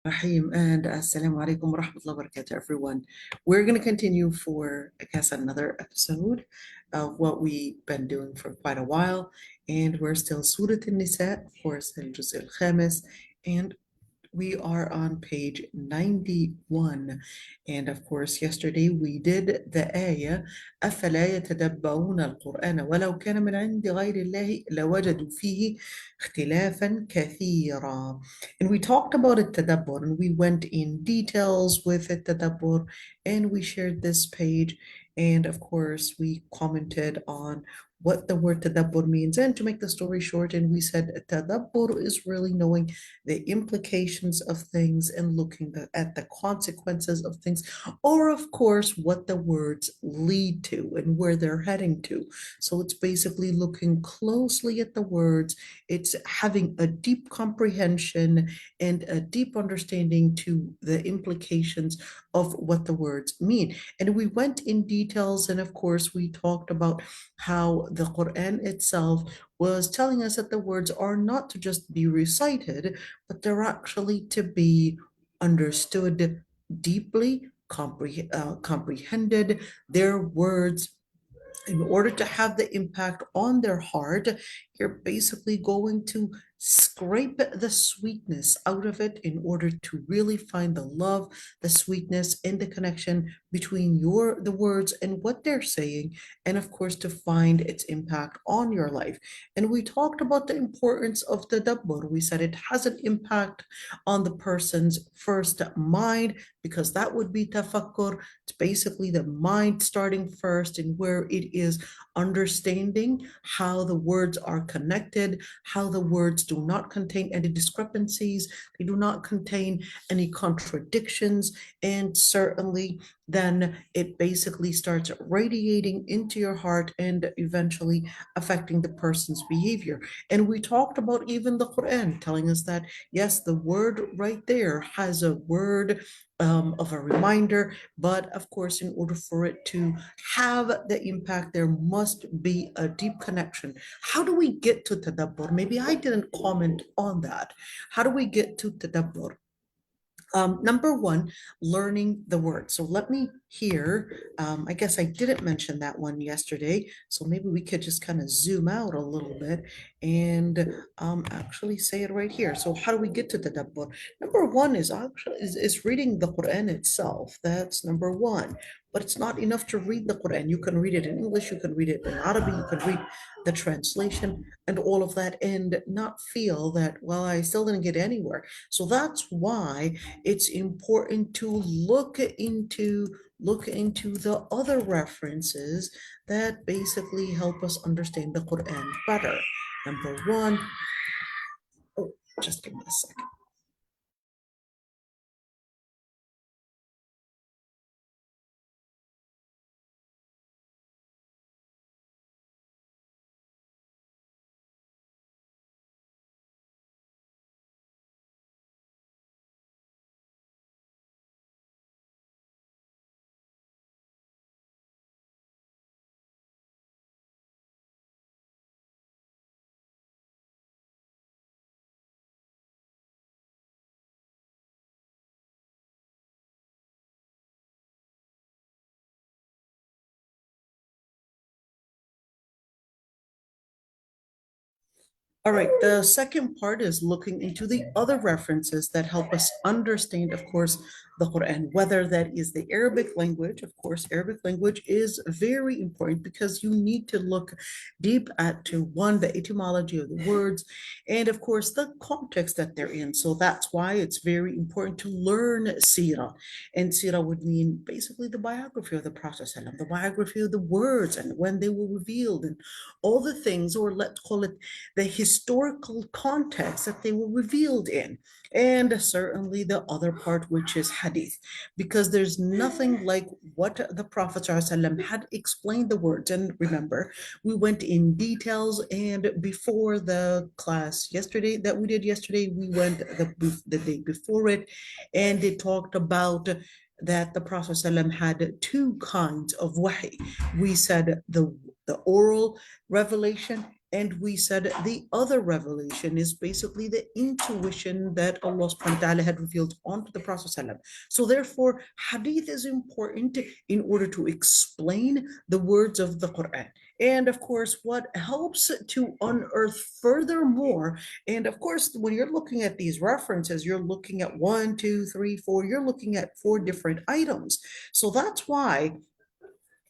Rahim and Assalamu alaikum wa rahmatullahi wa barakatuh, everyone. We're going to continue for, I guess, another episode of what we've been doing for quite a while. And we're still Surah Nisa, of course, al-Juz al-Khamis. And we are on page 91. And of course, yesterday we did the ayah, أَفَلَا يَتَدَبَّرُونَ الْقُرْآنَ وَلَوْ كَانَ مِنْ عِنْدِ غَيْرِ اللَّهِ لَوَجَدُوا فِيهِ اخْتِلَافًا كَثِيرًا. And we talked about التدبر and we went in details with التدبر and we shared this page. And of course, we commented on what the word tadabbur means. And to make the story short, and we said tadabbur is really knowing the implications of things and looking at the consequences of things, or of course, what the words lead to and where they're heading to. So it's basically looking closely at the words, it's having a deep comprehension and a deep understanding to the implications of what the words mean. And we went in details, and of course, we talked about how the Quran itself was telling us that the words are not to just be recited, but they're actually to be understood deeply, comprehended. Their words, in order to have the impact on their heart, you're basically going to scrape the sweetness out of it in order to really find the love, the sweetness, and the connection between the words and what they're saying, and of course to find its impact on your life. And we talked about the importance of the tadabbur. We said it has an impact on the person's first mind, because that would be tafakkur. It's basically the mind starting first, and where it is understanding how the words are connected, how the words do not contain any discrepancies, they do not contain any contradictions, and certainly then it basically starts radiating into your heart and eventually affecting the person's behavior. And we talked about even the Quran telling us that, yes, the word right there has a word of a reminder, but of course, in order for it to have the impact, there must be a deep connection. How do we get to tadabbur? Maybe I didn't comment on that. How do we get to tadabbur? Number one, learning the word. So let me hear. I guess I didn't mention that one yesterday. So maybe we could just kind of zoom out a little bit and actually say it right here. So how do we get to the tadabbur? Number one is actually is reading the Quran itself. That's number one. But it's not enough to read the Quran. You can read it in English, you can read it in Arabic, you can read the translation and all of that and not feel that, well, I still didn't get anywhere. So that's why it's important to look into the other references that basically help us understand the Quran better. Number one, oh, just give me a second. All right, the second part is looking into the other references that help us understand, of course, the Quran, whether that is the Arabic language. Of course, Arabic language is very important because you need to look deep at to one, the etymology of the words, and of course, the context that they're in. So that's why it's very important to learn Sirah. And Sirah would mean basically the biography of the Prophet, ﷺ, the biography of the words and when they were revealed and all the things, or let's call it the historical context that they were revealed in, and certainly the other part, which is hadith, because there's nothing like what the Prophet ﷺ had explained the words. And remember, we went in details, and before the class yesterday that we did yesterday, we went the day before it, and it talked about that the Prophet ﷺ had two kinds of wahi. We said the oral revelation And we said the other revelation is basically the intuition that Allah subhanahu wa ta'ala had revealed onto the Prophet ﷺ. So therefore, hadith is important in order to explain the words of the Quran. And of course, what helps to unearth furthermore, and of course, when you're looking at these references, you're looking at one, two, three, four, you're looking at four different items. So that's why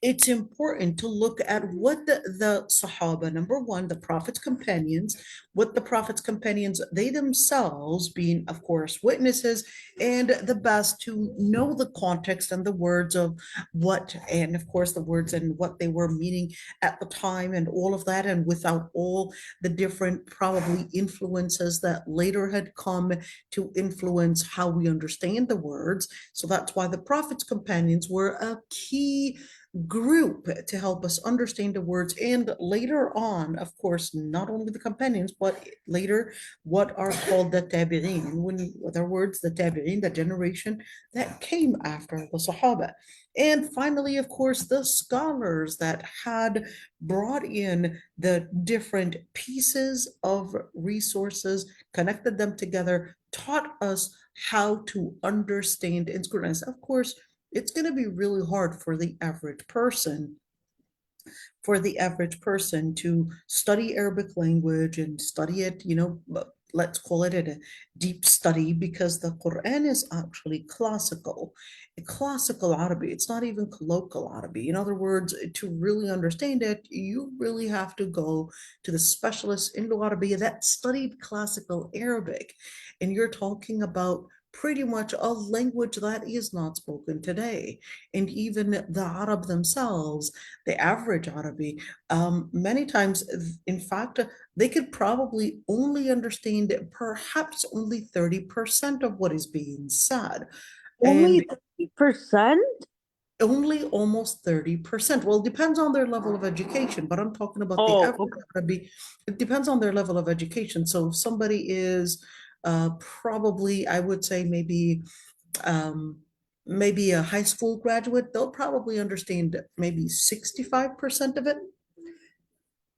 it's important to look at what the Sahaba, number one, the Prophet's companions, what the Prophet's companions, they themselves being, of course, witnesses, and the best to know the context and the words of what, and of course, the words and what they were meaning at the time and all of that, and without all the different probably influences that later had come to influence how we understand the words. So that's why the Prophet's companions were a key group to help us understand the words. And later on, of course, not only the companions, but later what are called the tabi'in. When, in other words, the tabi'in, the generation that came after the Sahaba. And finally, of course, the scholars that had brought in the different pieces of resources, connected them together, taught us how to understand and scrutinize. Of course, it's going to be really hard for the average person to study Arabic language and study it, let's call it a deep study, because the Quran is actually classical Arabic. It's not even colloquial Arabic. In other words, to really understand it, you really have to go to the specialists in Lugha Arabiya that studied classical Arabic. And you're talking about pretty much a language that is not spoken today. And even the Arab themselves, the average Arabi, many times, in fact, they could probably only understand perhaps only 30% of what is being said. Only And 30%? only almost 30%. Well, it depends on their level of education, but I'm talking about the Oh, average Arabi. It depends on their level of education. So if somebody is probably, I would say um, maybe a high school graduate, they'll probably understand maybe 65% of it.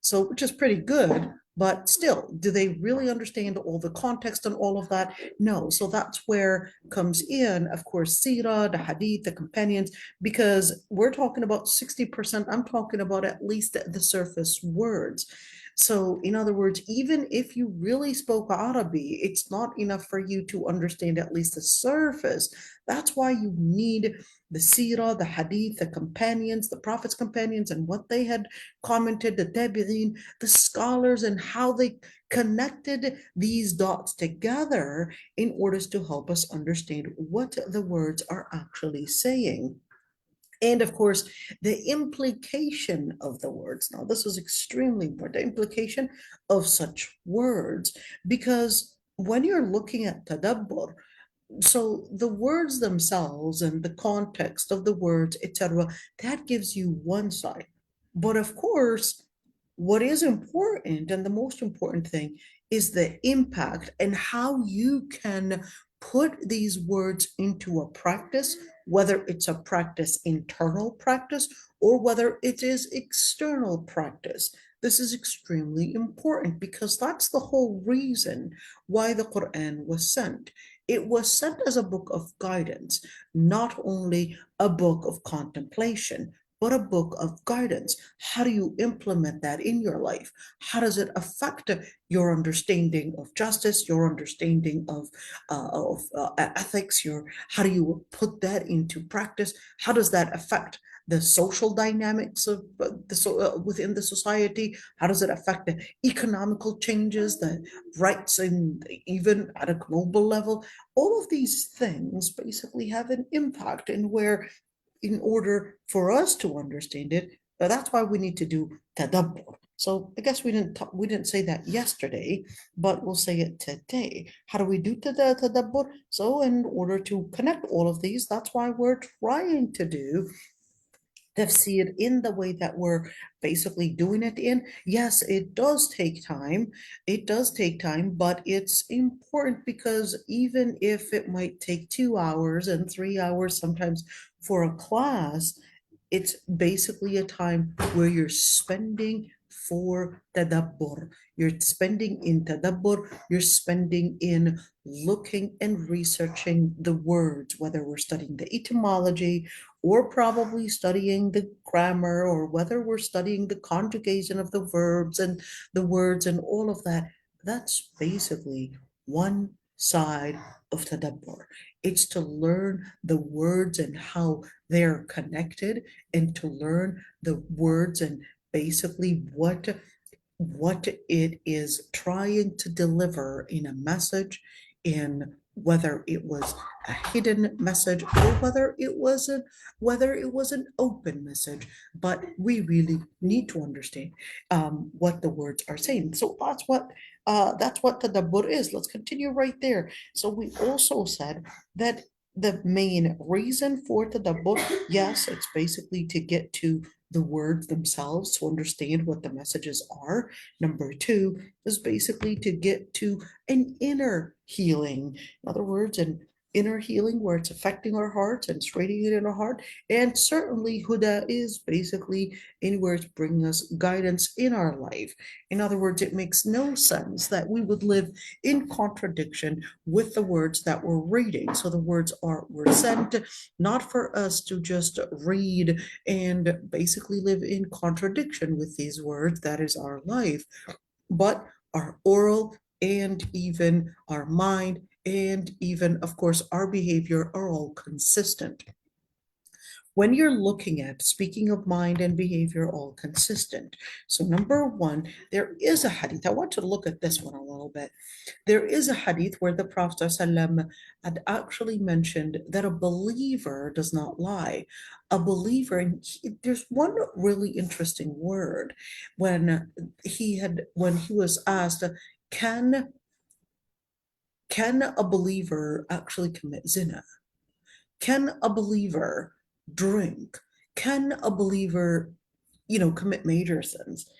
So, which is pretty good, but still, do they really understand all the context and all of that? No. So that's where comes in, of course, Sirah, the Hadith, the companions, because we're talking about 60%. I'm talking about at least the surface words. So, in other words, even if you really spoke Arabic, it's not enough for you to understand at least the surface. That's why you need the Sirah, the Hadith, the companions, the Prophet's companions, and what they had commented, the tabi'in, the scholars, and how they connected these dots together in order to help us understand what the words are actually saying. And of course, the implication of the words. Now, this is extremely important, the implication of such words, because when you're looking at tadabbur, so the words themselves and the context of the words, etc., that gives you one side. But of course, what is important and the most important thing is the impact and how you can put these words into a practice, whether it's a practice, internal practice, or whether it is external practice. This is extremely important because that's the whole reason why the Quran was sent. It was sent as a book of guidance, not only a book of contemplation, but a book of guidance. How do you implement that in your life? How does it affect your understanding of justice, your understanding of ethics? How do you put that into practice? How does that affect the social dynamics of within the society? How does it affect the economical changes, the rights, and even at a global level? All of these things basically have an impact in where, in order for us to understand it, that's why we need to do tadabbur. So I guess we didn't say that yesterday, but we'll say it today. How do we do tadabbur? So in order to connect all of these, that's why we're trying to do tafsir in the way that we're basically doing it in. Yes, it does take time. It does take time, but it's important because even if it might take 2 hours and 3 hours sometimes for a class, it's basically a time where you're spending for tadabbur. You're spending in tadabbur, you're spending in looking and researching the words, whether we're studying the etymology or probably studying the grammar, or whether we're studying the conjugation of the verbs and the words and all of that. That's basically one side of tadabbur. It's to learn the words and how they're connected, and to learn the words and basically what it is trying to deliver in a message, in whether it was a hidden message or whether it was an open message. But we really need to understand what the words are saying. So that's what tadabbur is. Let's continue right there. So we also said that the main reason for tadabbur, yes, it's basically to get to the words themselves, to understand what the messages are. Number two is basically to get to an inner healing. In other words, an inner healing where it's affecting our hearts and straightening it in our heart. And certainly Huda is basically in where it's bringing us guidance in our life. In other words, it makes no sense that we would live in contradiction with the words that we're reading. So the words were sent not for us to just read and basically live in contradiction with these words, that is our life, but our oral and even our mind and even, of course, our behavior are all consistent. When you're looking at, speaking of mind and behavior, all consistent. So number one, there is a hadith. I want to look at this one a little bit. There is a hadith where the Prophet ﷺ had actually mentioned that a believer does not lie. A believer, and there's one really interesting word when when he was asked, can a believer actually commit zina? Can a believer drink? Can a believer, commit major sins?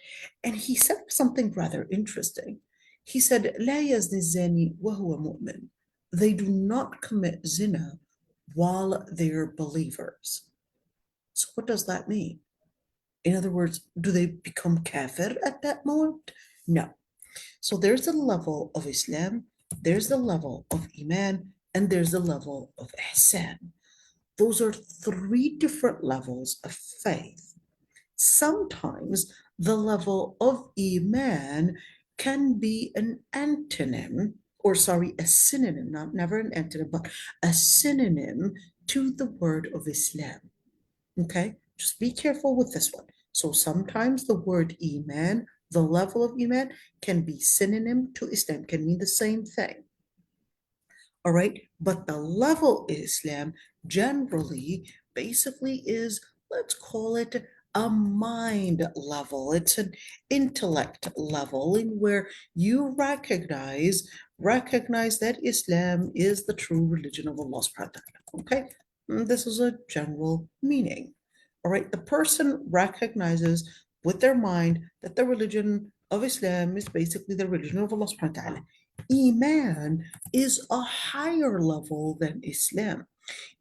And he said something rather interesting. He said, لا يزني الزاني وهو مؤمن. They do not commit zina while they're believers. So what does that mean? In other words, do they become kafir at that moment? No. So there's the level of Islam, there's the level of Iman, and there's the level of Ihsan. Those are three different levels of faith. Sometimes the level of Iman can be an antonym, or sorry, a synonym, never an antonym, but a synonym to the word of Islam. Okay, just be careful with this one. So sometimes the word Iman, the level of Iman, can be synonym to Islam, can mean the same thing. All right, but the level of Islam generally basically is, let's call it a mind level. It's an intellect level in where you recognize that Islam is the true religion of Allah subhanahu wa ta'ala. Okay, this is a general meaning. All right, the person recognizes with their mind that the religion of Islam is basically the religion of Allah subhanahu wa ta'ala. Iman is a higher level than Islam.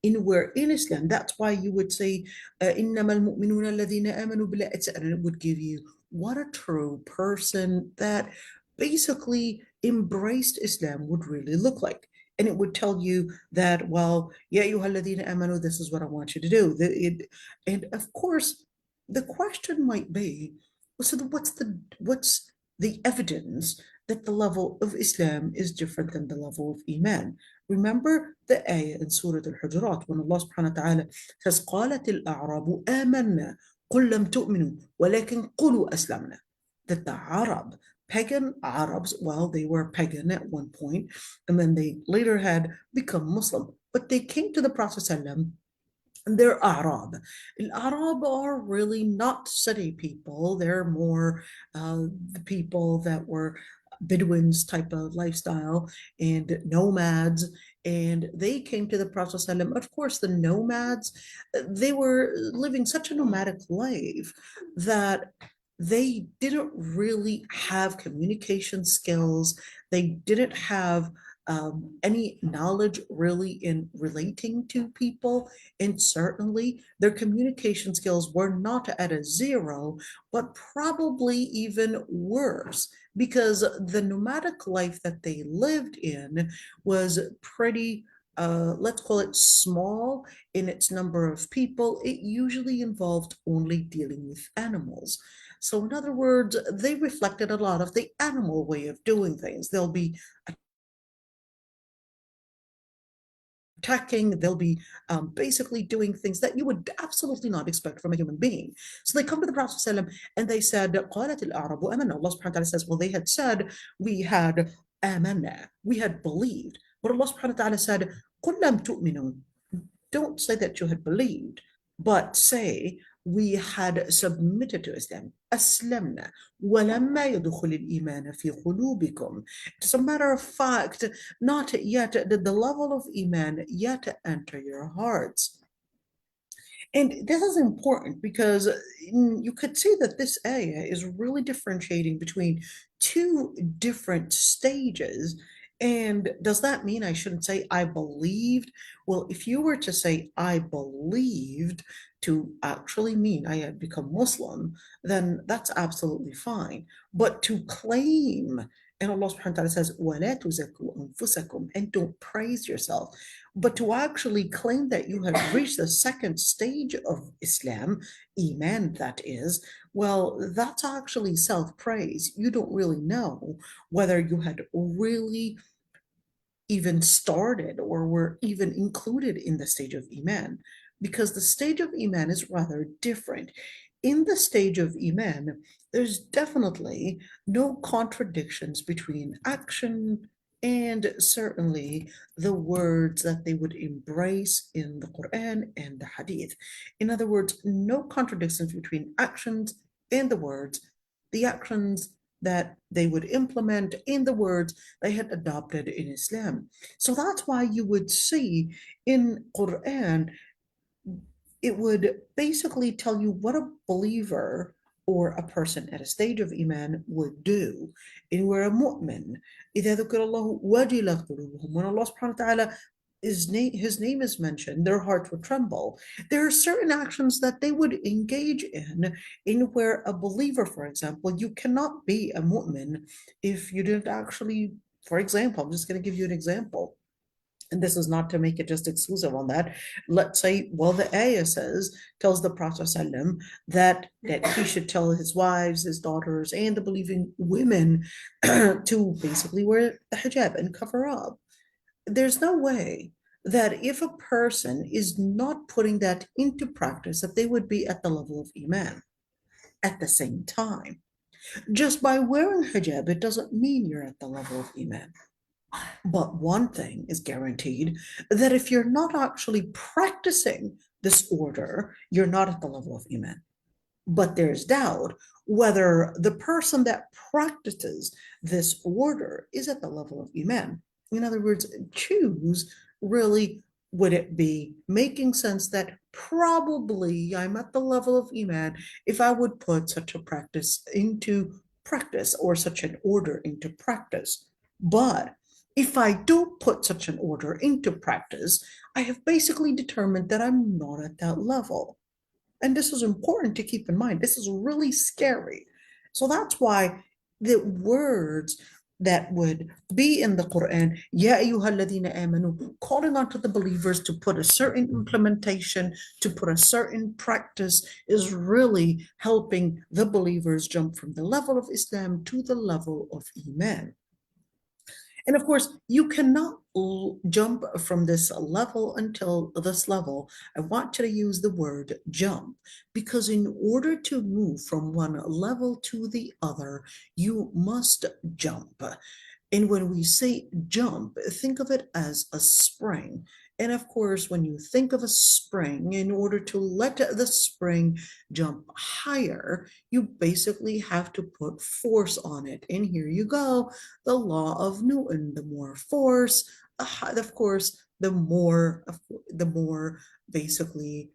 In Islam, that's why you would say, إِنَّمَا الْمُؤْمِنُونَ الَّذِينَ آمَنُوا بِاللَّهِ, and it would give you what a true person that basically embraced Islam would really look like. And it would tell you that, well, يَا أَيُّهَا الَّذِينَ آمَنُوا, this is what I want you to do. And of course, the question might be, so what's the evidence that the level of Islam is different than the level of Iman? Remember the ayah in Surah Al-Hujurat when Allah subhanahu wa ta'ala says, قالت الأعراب آمنا قل لم تؤمنوا ولكن قولوا أسلمنا. That the Arab, pagan Arabs, well, they were pagan at one point, and then they later had become Muslim, but they came to the Prophet ﷺ, and they're Arab. Arab are really not city people. They're more the people that were Bedouins type of lifestyle and nomads. And they came to the Prophet ﷺ. Of course, the nomads, they were living such a nomadic life that they didn't really have communication skills. They didn't have any knowledge really in relating to people. And certainly their communication skills were not at a zero, but probably even worse, because the nomadic life that they lived in was pretty let's call it small in its number of people. It usually involved only dealing with animals. So, in other words, they reflected a lot of the animal way of doing things. They'll be attacking, they'll be basically doing things that you would absolutely not expect from a human being. So they come to the Prophet ﷺ and they said, قالت الأعراب آمنا. Allah subhanahu wa ta'ala says, well, they had said, we had آمنا, we had believed. But Allah subhanahu wa ta'ala said, قل لم تؤمنوا. Don't say that you had believed, but say we had submitted to Islam. أسلمنا ولما يدخل الإيمان في قلوبكم. As a matter of fact, not yet did the level of Iman yet enter your hearts. And this is important because you could see that this ayah is really differentiating between two different stages. And does that mean I shouldn't say I believed? Well, if you were to say I believed to actually mean I had become Muslim, then that's absolutely fine. But to claim, and Allah subhanahu wa ta'ala says, وَلَا تُزَكُّوا أَنفُسَكُمْ, and don't praise yourself. But to actually claim that you have reached the second stage of Islam, Iman that is, well, that's actually self-praise. You don't really know whether you had really even started or were even included in the stage of Iman, because the stage of Iman is rather different. In the stage of Iman, there's definitely no contradictions between action and certainly the words that they would embrace in the Quran and the Hadith. In other words, no contradictions between actions and the words, the actions that they would implement in the words they had adopted in Islam. So that's why you would see in Quran, it would basically tell you what a believer or a person at a stage of Iman would do. And we're a mu'min. إِذَا ذُكِرَ اللَّهُ وَجِلَتْ قُلُوبُهُم. When Allah subhanahu wa ta'ala his name is mentioned, their hearts would tremble. There are certain actions that they would engage in where a believer, for example, you cannot be a mu'min if you didn't actually, for example, I'm just going to give you an example. And this is not to make it just exclusive on that. Let's say, well, the ayah tells the Prophet ﷺ that he should tell his wives, his daughters, and the believing women to basically wear the hijab and cover up. There's no way that if a person is not putting that into practice, that they would be at the level of Iman at the same time. Just by wearing hijab, it doesn't mean you're at the level of Iman. But one thing is guaranteed, that if you're not actually practicing this order, you're not at the level of Iman. But there's doubt whether the person that practices this order is at the level of Iman. In other words, choose really, would it be making sense that probably I'm at the level of Iman if I would put such a practice into practice or such an order into practice. But if I don't put such an order into practice, I have basically determined that I'm not at that level. And this is important to keep in mind. This is really scary. So that's why the words that would be in the Quran, Ya ayyuhalladhina amanu, calling on to the believers to put a certain implementation, to put a certain practice, is really helping the believers jump from the level of Islam to the level of Iman. And of course, you cannot jump from this level until this level. I want you to use the word jump, because in order to move from one level to the other, you must jump. And when we say jump, think of it as a spring. And of course, when you think of a spring, in order to let the spring jump higher, you basically have to put force on it. And here you go, the law of Newton. The more force, of course, the more basically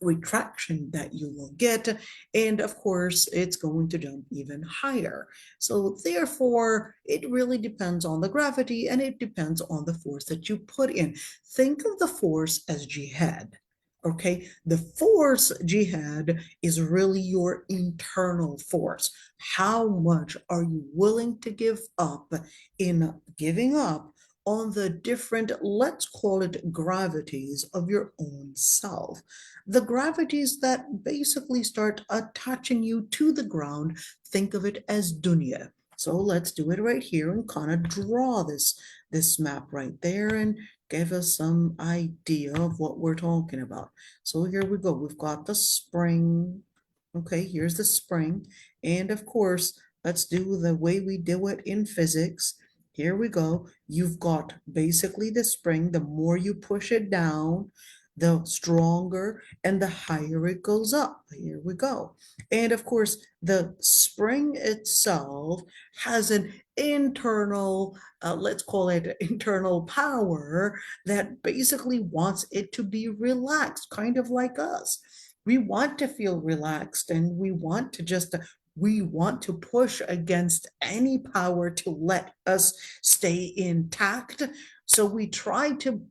retraction that you will get, and of course it's going to jump even higher. So therefore it really depends on the gravity, and it depends on the force that you put in. Think of the force as jihad. Okay, the force jihad is really your internal force. How much are you willing to give up in giving up on the different, let's call it, gravities of your own self? The gravities that basically start attaching you to the ground. Think of it as dunya. So let's do it right here and kind of draw this map right there and give us some idea of what we're talking about. So here we go. We've got the spring. Okay, here's the spring. And of course, let's do the way we do it in physics. Here we go. You've got basically the spring. The more you push it down, the stronger and the higher it goes up. Here we go. And of course, the spring itself has an internal, let's call it internal power that basically wants it to be relaxed, kind of like us. We want to feel relaxed, and we want to push against any power to let us stay intact. So we try to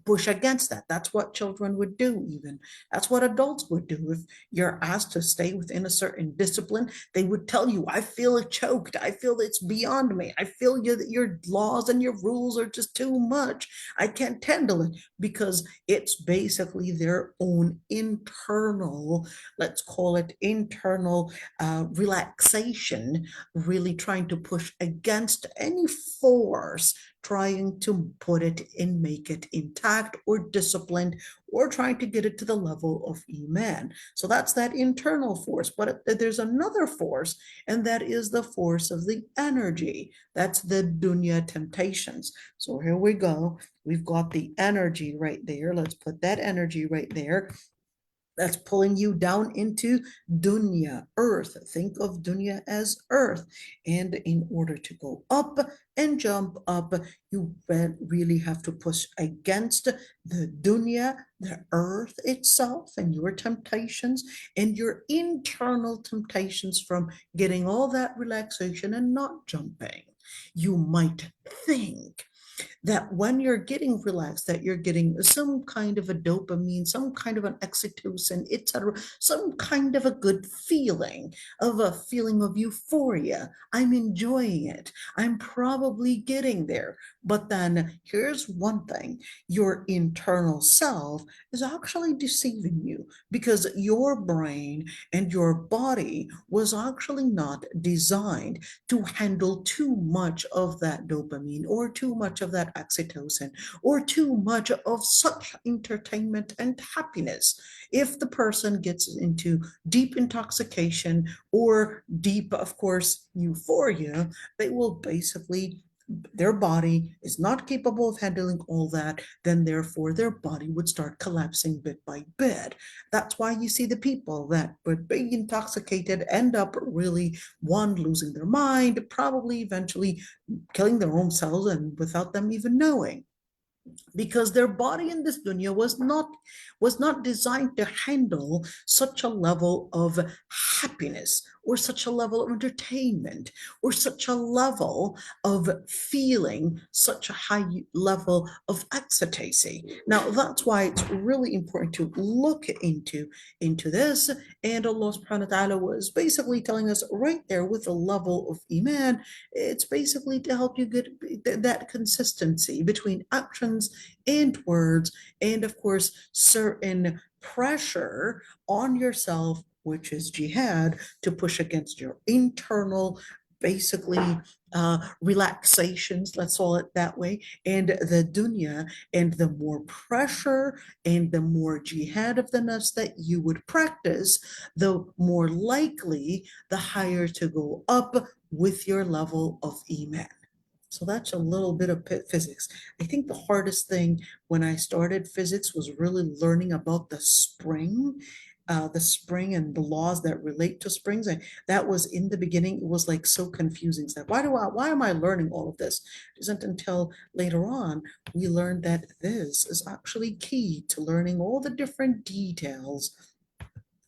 push against that. That's what children would do, even. That's what adults would do. If you're asked to stay within a certain discipline, they would tell you, I feel it choked. I feel it's beyond me. I feel your laws and your rules are just too much. I can't handle it, because it's basically their own internal, let's call it internal relaxation, really trying to push against any force trying to put it and make it intact or disciplined, or trying to get it to the level of Iman. So that's that internal force. But there's another force, and that is the force of the energy. That's the dunya temptations. So here we go. We've got the energy right there. Let's put that energy right there. That's pulling you down into dunya, earth. Think of dunya as earth. And in order to go up and jump up, you really have to push against the dunya, the earth itself, and your temptations and your internal temptations from getting all that relaxation and not jumping. You might think that when you're getting relaxed, that you're getting some kind of a dopamine, some kind of an oxytocin, etc., some kind of a good feeling, of a feeling of euphoria. I'm enjoying it. I'm probably getting there. But then here's one thing: your internal self is actually deceiving you, because your brain and your body was actually not designed to handle too much of that dopamine, or too much of that oxytocin, or too much of such entertainment and happiness. If the person gets into deep intoxication or deep, of course, euphoria, they will basically, their body is not capable of handling all that, then therefore their body would start collapsing bit by bit. That's why you see the people that would be intoxicated end up really, one, losing their mind, probably eventually killing their own selves, and without them even knowing, because their body in this dunya was not designed to handle such a level of happiness, or such a level of entertainment, or such a level of feeling, such a high level of ecstasy. Now that's why it's really important to look into this. And Allah subhanahu wa ta'ala was basically telling us right there, with a level of iman, it's basically to help you get that consistency between actions and words, and of course certain pressure on yourself, which is jihad, to push against your internal, basically, relaxations, let's call it that way, and the dunya. And the more pressure and the more jihad of the nafs that you would practice, the more likely, the higher to go up with your level of iman. So that's a little bit of physics. I think the hardest thing when I started physics was really learning about the spring. the spring and the laws that relate to springs. And that was in the beginning, it was like so confusing. It's like, why am I learning all of this? It isn't until later on we learned that this is actually key to learning all the different details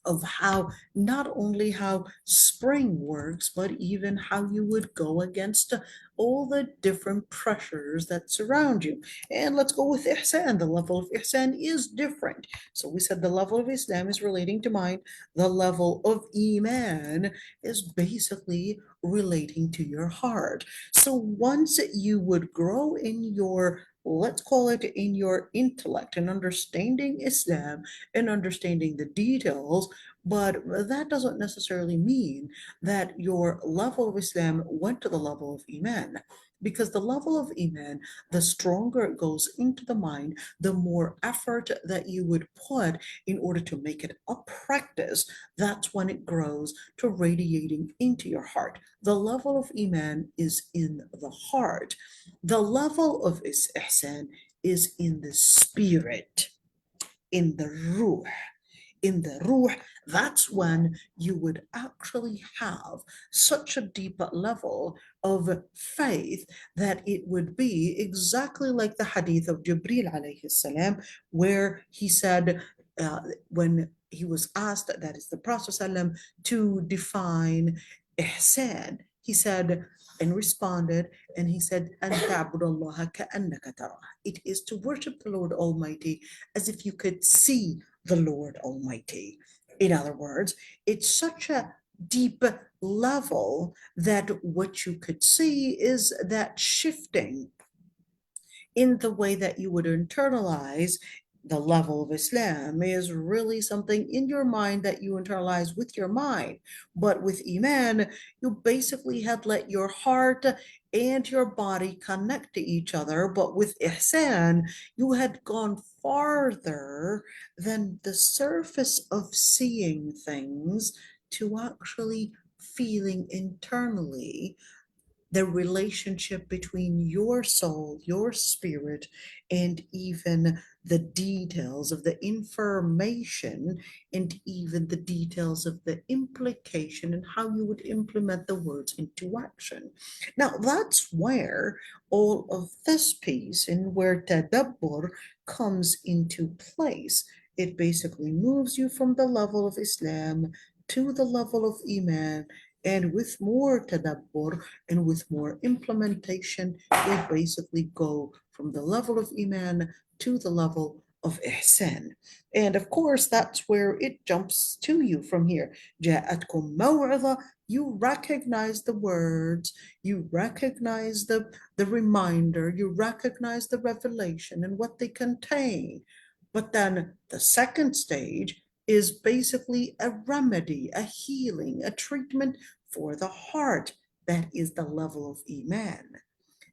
of how, not only how spring works, but even how you would go against all the different pressures that surround you. And let's go with ihsan. The level of ihsan is different. So we said the level of Islam is relating to mind. The level of iman is basically relating to your heart. So once you would grow in your, let's call it, in your intellect and understanding Islam and understanding the details, but that doesn't necessarily mean that your level of Islam went to the level of Iman. Because the level of Iman, the stronger it goes into the mind, the more effort that you would put in order to make it a practice, that's when it grows to radiating into your heart. The level of Iman is in the heart. The level of Ihsan is in the spirit, in the ruh. In the ruh, that's when you would actually have such a deep level of faith that it would be exactly like the hadith of Jibril alayhi salam, where he said, when he was asked, that is the Prophet sallam, to define ihsan, he said, and responded, and he said, أن تعبد الله كأنك تراه. It is to worship the Lord Almighty as if you could see the Lord Almighty. In other words, it's such a deep level that what you could see is that shifting in the way that you would internalize the level of Islam is really something in your mind that you internalize with your mind. But with Iman, you basically had let your heart and your body connect to each other. But with Ihsan, you had gone farther than the surface of seeing things to actually feeling internally the relationship between your soul, your spirit, and even the details of the information and even the details of the implication and how you would implement the words into action. Now, that's where all of this piece and where tadabbur comes into place. It basically moves you from the level of Islam to the level of Iman, and with more tadabbur and with more implementation, you basically go from the level of Iman to the level of Ihsan. And of course, that's where it jumps to you from here. جاءتكم موعظة. You recognize the words, you recognize the reminder, you recognize the revelation and what they contain. But then the second stage is basically a remedy, a healing, a treatment for the heart. That is the level of Iman.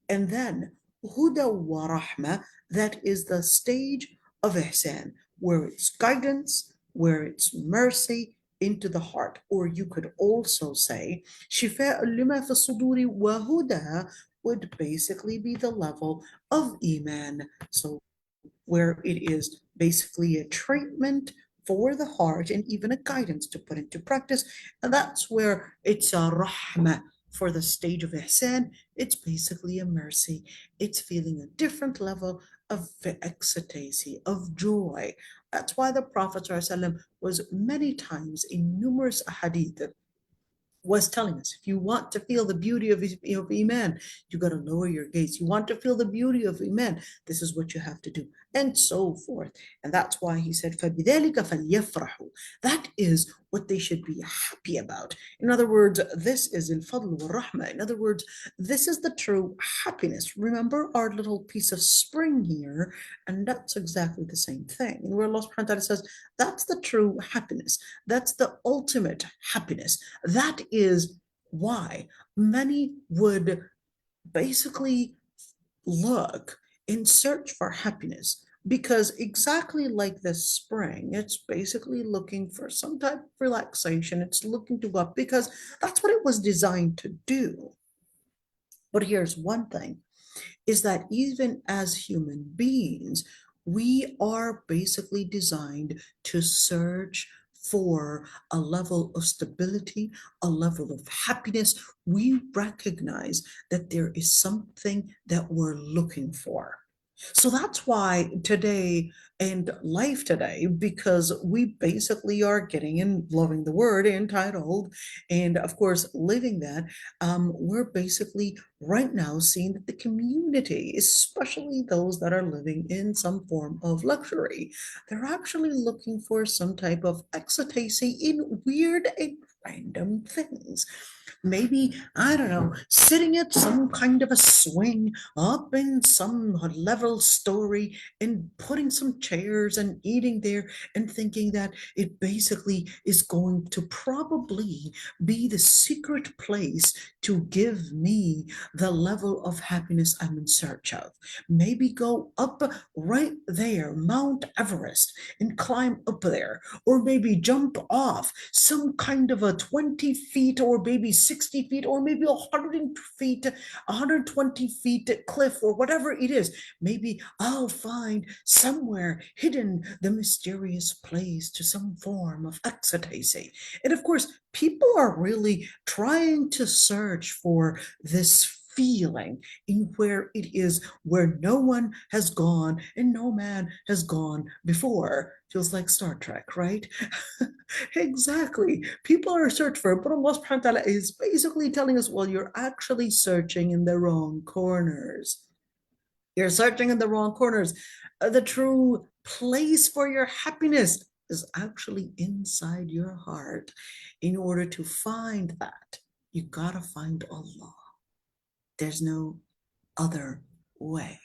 And then Huda wa Rahma, that is the stage of Ihsan, where it's guidance, where it's mercy into the heart. Or you could also say Shifa lima fi suduri wa Huda would basically be the level of Iman. So where it is basically a treatment for the heart and even a guidance to put into practice. And that's where it's a rahmah for the stage of ihsan. It's basically a mercy. It's feeling a different level of ecstasy, of joy. That's why the Prophet ﷺ was many times in numerous hadith was telling us, if you want to feel the beauty of Iman, you got to lower your gaze. You want to feel the beauty of Iman, this is what you have to do, and so forth. And that's why he said, فَبِذَلِكَ فَلْيَفْرَحُوا. That is what they should be happy about. In other words, this is al-fadl wal-rahmah. In other words, this is the true happiness. Remember our little piece of spring here, and that's exactly the same thing. And where Allah subhanahu wa ta'ala says, that's the true happiness. That's the ultimate happiness. That is why many would basically look and search for happiness, because exactly like the spring, it's basically looking for some type of relaxation. It's looking to go up because that's what it was designed to do. But here's one thing, is that even as human beings, we are basically designed to search for a level of stability, a level of happiness, we recognize that there is something that we're looking for. So that's why today and life today, because we basically are getting in, loving the word, entitled, and of course living that, we're basically right now seeing that the community, especially those that are living in some form of luxury, they're actually looking for some type of ecstasy in weird and random things. Maybe, I don't know, sitting at some kind of a swing up in some level story and putting some chairs and eating there and thinking that it basically is going to probably be the secret place to give me the level of happiness I'm in search of. Maybe go up right there, Mount Everest, and climb up there, or maybe jump off some kind of a 20 feet or maybe 60 feet or maybe 100 feet, 120 feet cliff or whatever it is. Maybe I'll find somewhere hidden the mysterious place to some form of ecstasy. And of course, people are really trying to search for this feeling in where it is where no one has gone and no man has gone before. Feels like Star Trek, right? Exactly. People are searching for it, but Allah subhanahu wa ta'ala is basically telling us, well, you're actually searching in the wrong corners. You're searching in the wrong corners. The true place for your happiness is actually inside your heart. In order to find that, you gotta find Allah. There's no other way.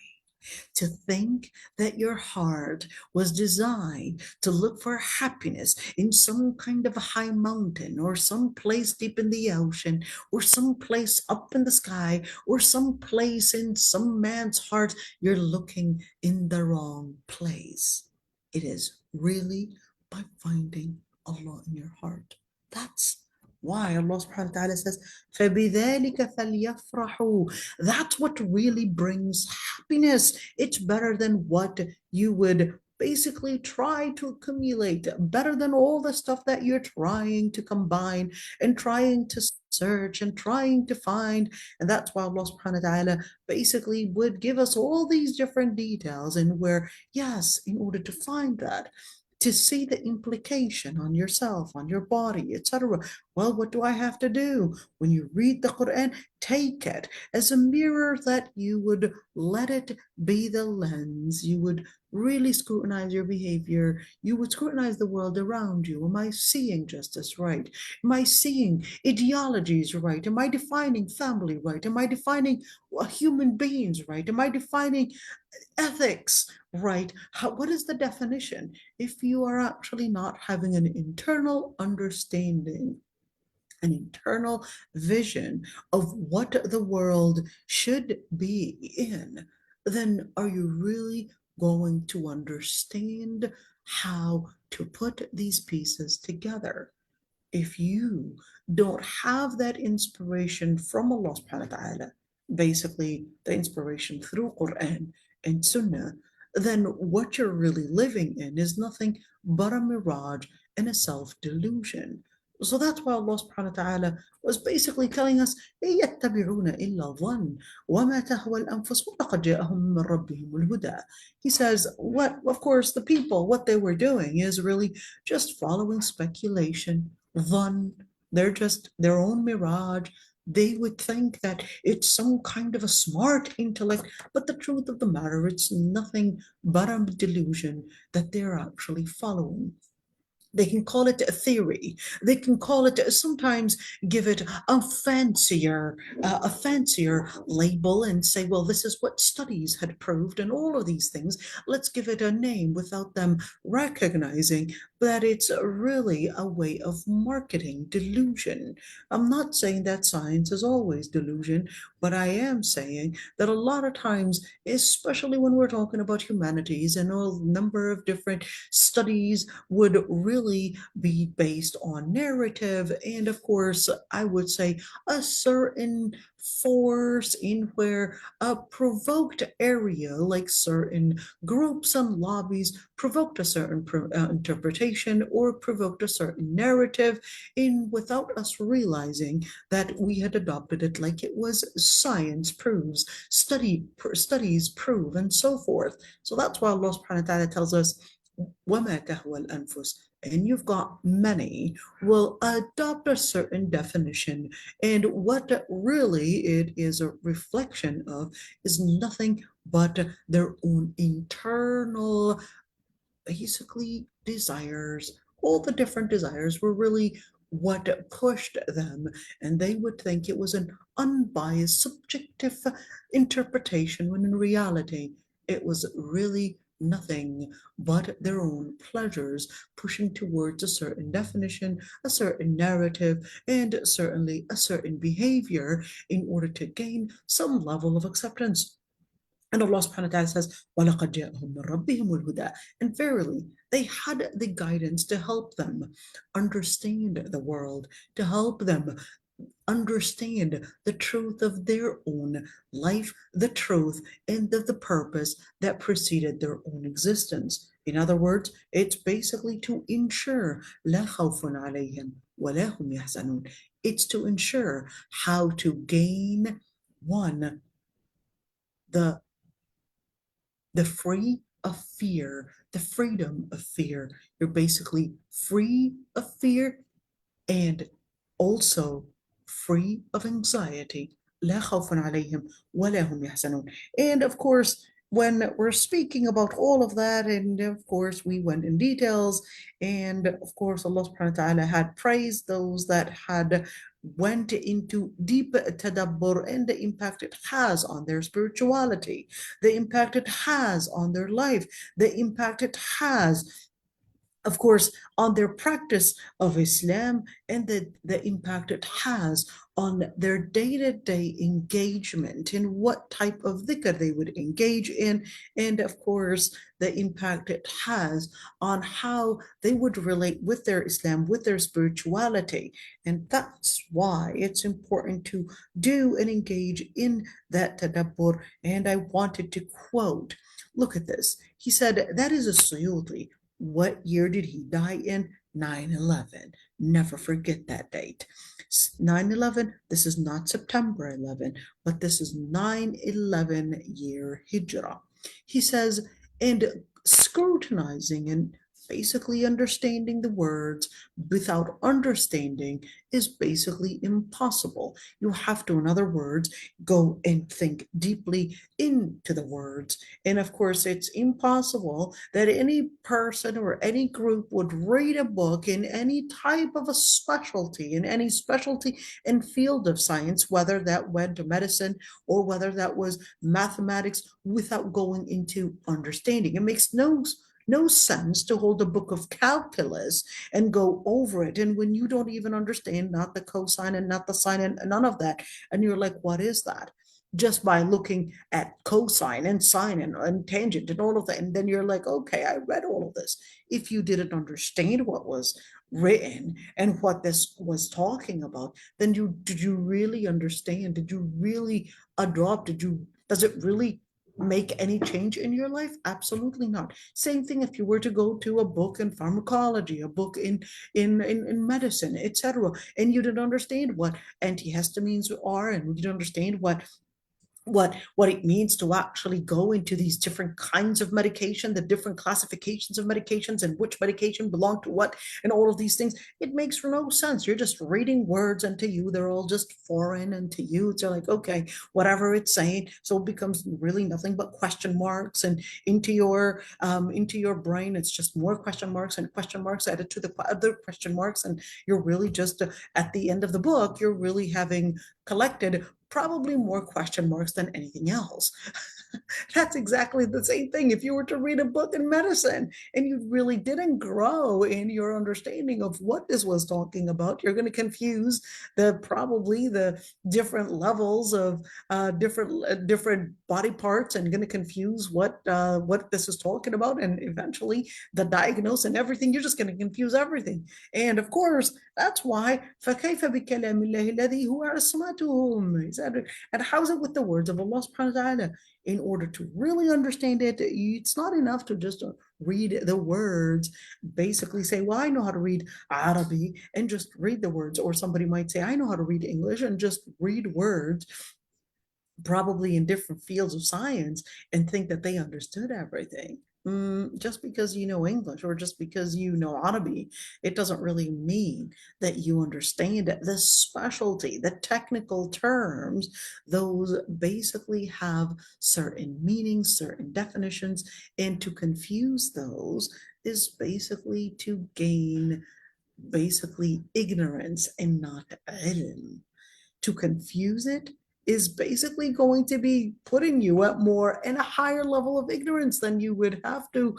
To think that your heart was designed to look for happiness in some kind of a high mountain or some place deep in the ocean or some place up in the sky or some place in some man's heart, you're looking in the wrong place. It is really by finding Allah in your heart. That's why Allah subhanahu wa ta'ala says, فَبِذَلِكَ فَلْيَفْرَحُوا. That's what really brings happiness. It's better than what you would basically try to accumulate, better than all the stuff that you're trying to combine and trying to search and trying to find. And that's why Allah subhanahu wa ta'ala basically would give us all these different details, and where, yes, in order to find that, to see the implication on yourself, on your body, etc. Well, what do I have to do? When you read the Quran, take it as a mirror that you would let it be the lens. You would really scrutinize your behavior. You would scrutinize the world around you. Am I seeing justice right? Am I seeing ideologies right? Am I defining family right? Am I defining human beings right? Am I defining ethics right? What is the definition? If you are actually not having an internal understanding, an internal vision of what the world should be in, then are you really going to understand how to put these pieces together? If you don't have that inspiration from Allah subhanahu wa ta'ala, basically the inspiration through Quran and Sunnah, then what you're really living in is nothing but a mirage and a self-delusion. So that's why Allah subhanahu wa ta'ala was basically telling us, يَتَّبِعُونَ إِلَّا ظَنَّ وَمَا تَهْوَى الْأَنفُسُ وَلَقَدْ جَاءَهُم مِّن رَّبِّهِمُ الْهُدَى. He says, what, of course, the people, what they were doing is really just following speculation, dhann. They're just their own mirage. They would think that it's some kind of a smart intellect, but the truth of the matter, it's nothing but a delusion that they're actually following. They can call it a theory. They can call it, sometimes give it a fancier label and say, well, this is what studies had proved and all of these things. Let's give it a name without them recognizing that it's really a way of marketing delusion. I'm not saying that science is always delusion, but I am saying that a lot of times, especially when we're talking about humanities and a number of different studies, would really be based on narrative and, of course, I would say a certain force, in where a provoked area, like certain groups and lobbies, provoked a certain interpretation or provoked a certain narrative, in without us realizing that we had adopted it like it was science proves, studies prove, and so forth. So that's why Allah subhanahu wa ta'ala tells us, وَمَا تَهْوَى الْأَنفُسِ, and you've got many will adopt a certain definition, and what really it is a reflection of is nothing but their own internal, basically, desires. All the different desires were really what pushed them, and they would think it was an unbiased, subjective interpretation, when in reality it was really nothing but their own pleasures pushing towards a certain definition, a certain narrative, and certainly a certain behavior in order to gain some level of acceptance. And Allah subhanahu wa ta'ala says, وَلَقَدْ جَاءَهُم مِّن رَبِّهِمُ الْهُدَىٰ, and verily they had the guidance to help them understand the world, to help them understand the truth of their own life, the truth and the purpose that preceded their own existence. In other words, it's basically to ensure لا خوف عليهم ولا هم يحزنون. It's to ensure how to gain, one, the free of fear, the freedom of fear. You're basically free of fear and also free of anxiety. لا خوف عليهم ولا هم يحزنون. And of course, when we're speaking about all of that, and of course we went in details, and of course Allah subhanahu wa ta'ala had praised those that had went into deep tadabbur, and the impact it has on their spirituality, the impact it has on their life, the impact it has, of course, on their practice of Islam, and the impact it has on their day-to-day engagement, in what type of dhikr they would engage in, and of course, the impact it has on how they would relate with their Islam, with their spirituality. And that's why it's important to do and engage in that tadabbur. And I wanted to quote, look at this. He said, that is a Suyuti. What year did he die in? 9/11. Never forget that date. 9/11, this is not September 11, but this is 9/11 year Hijrah. He says, and scrutinizing and basically understanding the words without understanding is basically impossible. You have to, in other words, go and think deeply into the words. And of course, it's impossible that any person or any group would read a book in any type of a specialty, in any specialty and field of science, whether that went to medicine or whether that was mathematics, without going into understanding. It makes no sense to hold a book of calculus and go over it. And when you don't even understand, not the cosine and not the sine and none of that, and you're like, what is that? Just by looking at cosine and sine and tangent and all of that. And then you're like, okay, I read all of this. If you didn't understand what was written and what this was talking about, then did you really understand? Did you really adopt? Does it really make any change in your life? Absolutely not. Same thing if you were to go to a book in pharmacology, a book in medicine, etc., and you didn't understand what antihistamines are, and you didn't understand what it means to actually go into these different kinds of medication, the different classifications of medications, and which medication belong to what, and all of these things. It makes for no sense. You're just reading words, and to you they're all just foreign, and to you it's like, okay, whatever it's saying. So it becomes really nothing but question marks, and into your brain it's just more question marks and question marks added to the other question marks, and you're really just at the end of the book, you're really having collected probably more question marks than anything else. That's exactly the same thing. If you were to read a book in medicine and you really didn't grow in your understanding of what this was talking about, you're going to confuse probably the different levels of different body parts, and going to confuse what this is talking about, and eventually the diagnosis and everything. You're just going to confuse everything. And of course, that's why فَكَيْفَ بِكَلَامِ اللَّهِ الَّذِي هُوَ عِصْمَتُهُم. He said, and how's it with the words of Allah subhanahu wa ta'ala? In order to really understand it, it's not enough to just read the words, basically say, well, I know how to read Arabic and just read the words. Or somebody might say, I know how to read English and just read words, probably in different fields of science, and think that they understood everything. Just because you know English or just because you know Arabic, it doesn't really mean that you understand it. The specialty, the technical terms, those basically have certain meanings, certain definitions, and to confuse those is basically to gain basically ignorance and not ilm. To confuse it is basically going to be putting you at more in a higher level of ignorance than you would have to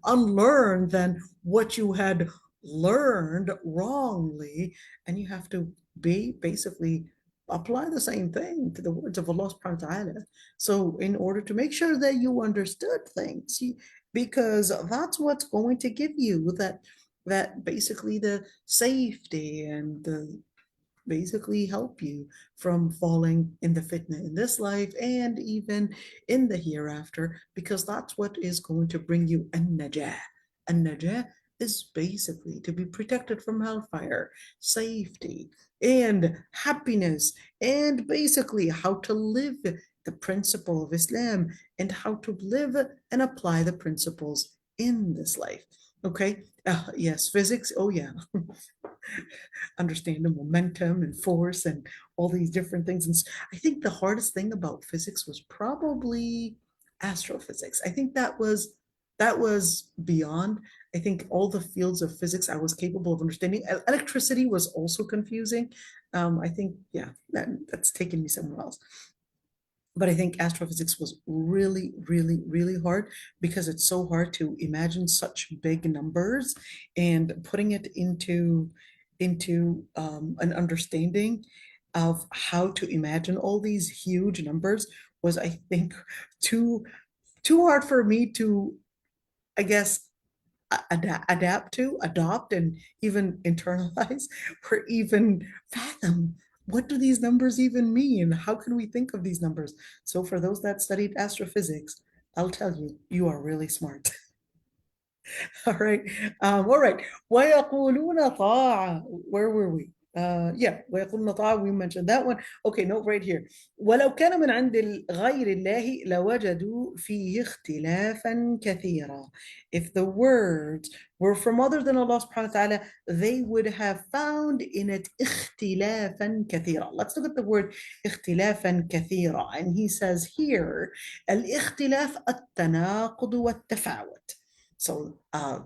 unlearn than what you had learned wrongly. And you have to be basically apply the same thing to the words of Allah subhanahu wa ta'ala. So in order to make sure that you understood things, because that's what's going to give you that basically the safety and the basically help you from falling in the fitna in this life and even in the hereafter, because that's what is going to bring you an-najah. An-najah is basically to be protected from hellfire, safety, and happiness, and basically how to live the principle of Islam and how to live and apply the principles in this life. Okay. Yes, physics. Oh, yeah. Understand the momentum and force and all these different things. And I think the hardest thing about physics was probably astrophysics. I think that was beyond. I think all the fields of physics I was capable of understanding. Electricity was also confusing. I think, yeah, that's taken me somewhere else. But I think astrophysics was really, really, really hard because it's so hard to imagine such big numbers and putting it into an understanding of how to imagine all these huge numbers was, I think, too hard for me to, I guess, adopt, and even internalize or even fathom. What do these numbers even mean? How can we think of these numbers? So for those that studied astrophysics, I'll tell you, you are really smart. All right. All right. وَيَقُولُونَ طَاعَةً. Where were we? Yeah, وَيَقُولُونَ طَاعَةً, we mentioned that one. Okay, note right here. وَلَوْ كَانَ مِنْ عِنْدِ غَيْرِ اللَّهِ لَوَجَدُوا فِيهِ اخْتِلَافًا كَثِيرًا. If the words were from other than Allah subhanahu wa ta'ala, they would have found in it اختلافا كثيرا. Let's look at the word اختلافا كثيرا. And he says here, الاختلاف التناقض والتفاوت. So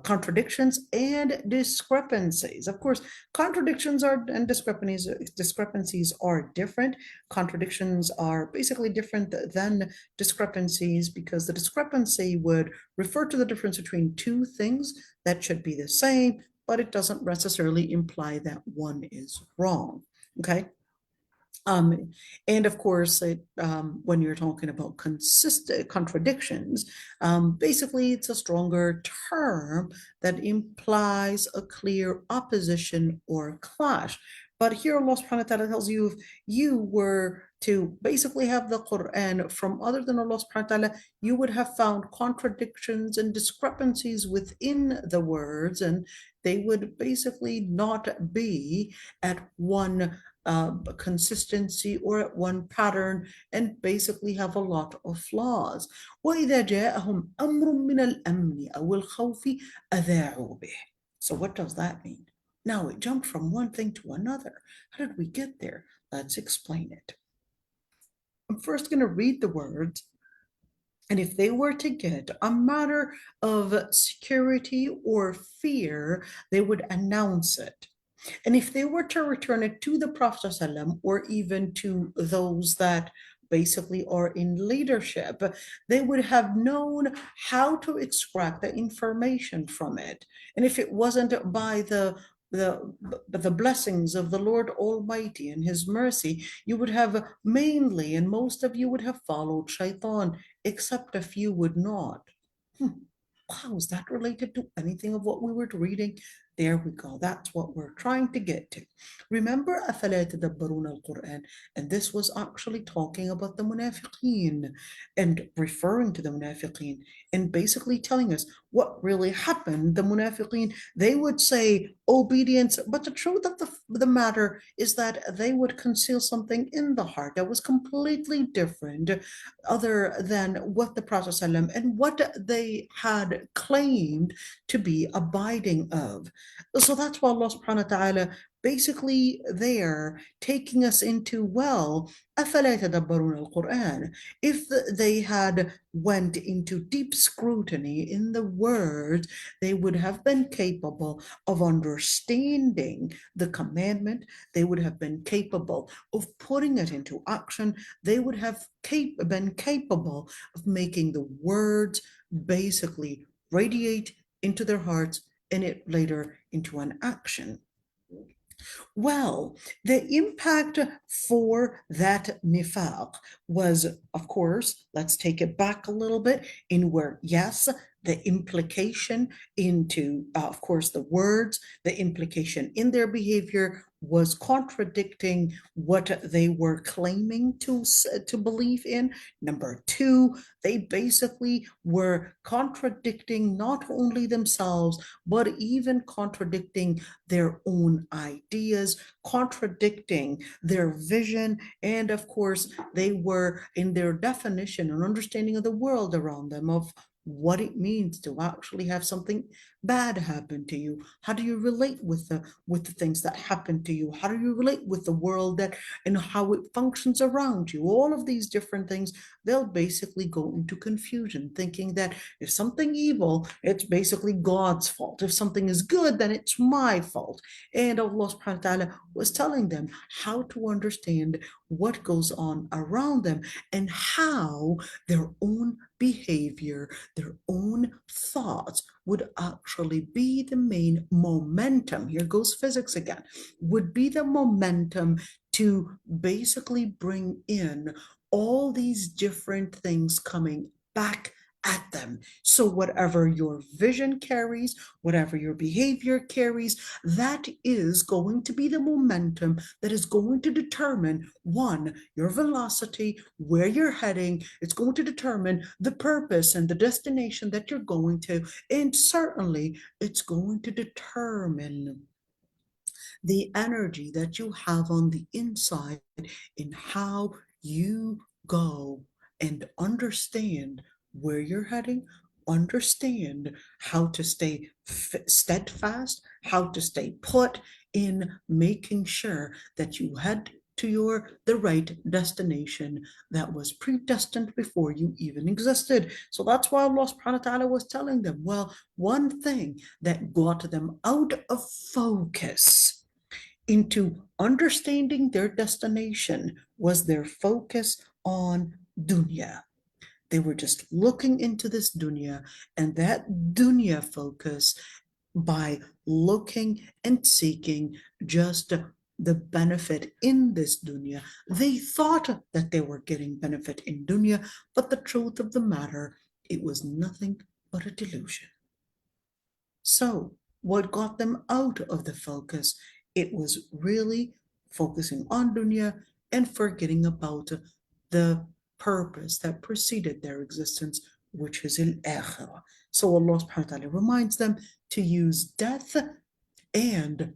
contradictions and discrepancies. Of course, contradictions are and discrepancies are different. Contradictions are basically different than discrepancies because the discrepancy would refer to the difference between two things that should be the same, but it doesn't necessarily imply that one is wrong. Okay. Um, and of course, when you're talking about consistent contradictions, basically it's a stronger term that implies a clear opposition or clash. But here Allah subhanahu wa ta'ala tells you, if you were to basically have the Quran from other than Allah subhanahu wa ta'ala, you would have found contradictions and discrepancies within the words, and they would basically not be at one consistency or at one pattern, and basically have a lot of flaws. وَإِذَا جَاءَهُمْ أَمْرٌ مِّنَ الْأَمْنِ أَوِ الْخَوْفِ أَذَاعُوا بِهِ. So what does that mean? Now it jumped from one thing to another. How did we get there? Let's explain it. I'm first going to read the words, and if they were to get a matter of security or fear, they would announce it. And if they were to return it to the Prophet ﷺ, or even to those that basically are in leadership, they would have known how to extract the information from it. And if it wasn't by the blessings of the Lord Almighty and His mercy, you would have mainly, and most of you would have followed Shaitan, except a few would not. How is that related to anything of what we were reading? There we go. That's what we're trying to get to. Remember, أَفَلَا يَتَدَبَّرُونَ الْقُرْآنَ? And this was actually talking about the munafiqeen and referring to the munafiqeen and basically telling us what really happened. The munafiqeen, they would say obedience, but the truth of the matter is that they would conceal something in the heart that was completely different other than what the Prophet ﷺ and what they had claimed to be abiding of. So that's why Allah subhanahu wa ta'ala basically there taking us into, well, أَفَلَا يَتَدَبَّرُونَ الْقُرْآنَ? If they had went into deep scrutiny in the words, they would have been capable of understanding the commandment. They would have been capable of putting it into action. They would have been capable of making the words basically radiate into their hearts and it later into an action. Well, the impact for that nifaq was, of course, let's take it back a little bit in where, yes, the implication into, of course, the words, the implication in their behavior was contradicting what they were claiming to believe in. Number two, they basically were contradicting not only themselves, but even contradicting their own ideas, contradicting their vision. And of course, they were in their definition and understanding of the world around them, of what it means to actually have something bad happen to you. How do you relate with the things that happen to you? How do you relate with the world that and how it functions around you? All of these different things, they'll basically go into confusion, thinking that if something evil, it's basically God's fault. If something is good, then it's my fault. And Allah subhanahu wa ta'ala was telling them how to understand what goes on around them and how their own behavior, their own thoughts would actually be the main momentum. Here goes physics again, would be the momentum to basically bring in all these different things coming back at them. So whatever your vision carries, whatever your behavior carries, that is going to be the momentum that is going to determine, one, your velocity, where you're heading. It's going to determine the purpose and the destination that you're going to, and certainly it's going to determine the energy that you have on the inside in how you go and understand where you're heading, understand how to stay steadfast, how to stay put in making sure that you head to the right destination that was predestined before you even existed. So that's why Allah subhanahu wa ta'ala was telling them, well, one thing that got them out of focus into understanding their destination was their focus on dunya. They were just looking into this dunya, and that dunya focus, by looking and seeking just the benefit in this dunya, they thought that they were getting benefit in dunya, but the truth of the matter, it was nothing but a delusion. So what got them out of the focus? It was really focusing on dunya and forgetting about the purpose that preceded their existence, which is al-akhirah. So Allah subhanahu wa ta'ala reminds them to use death and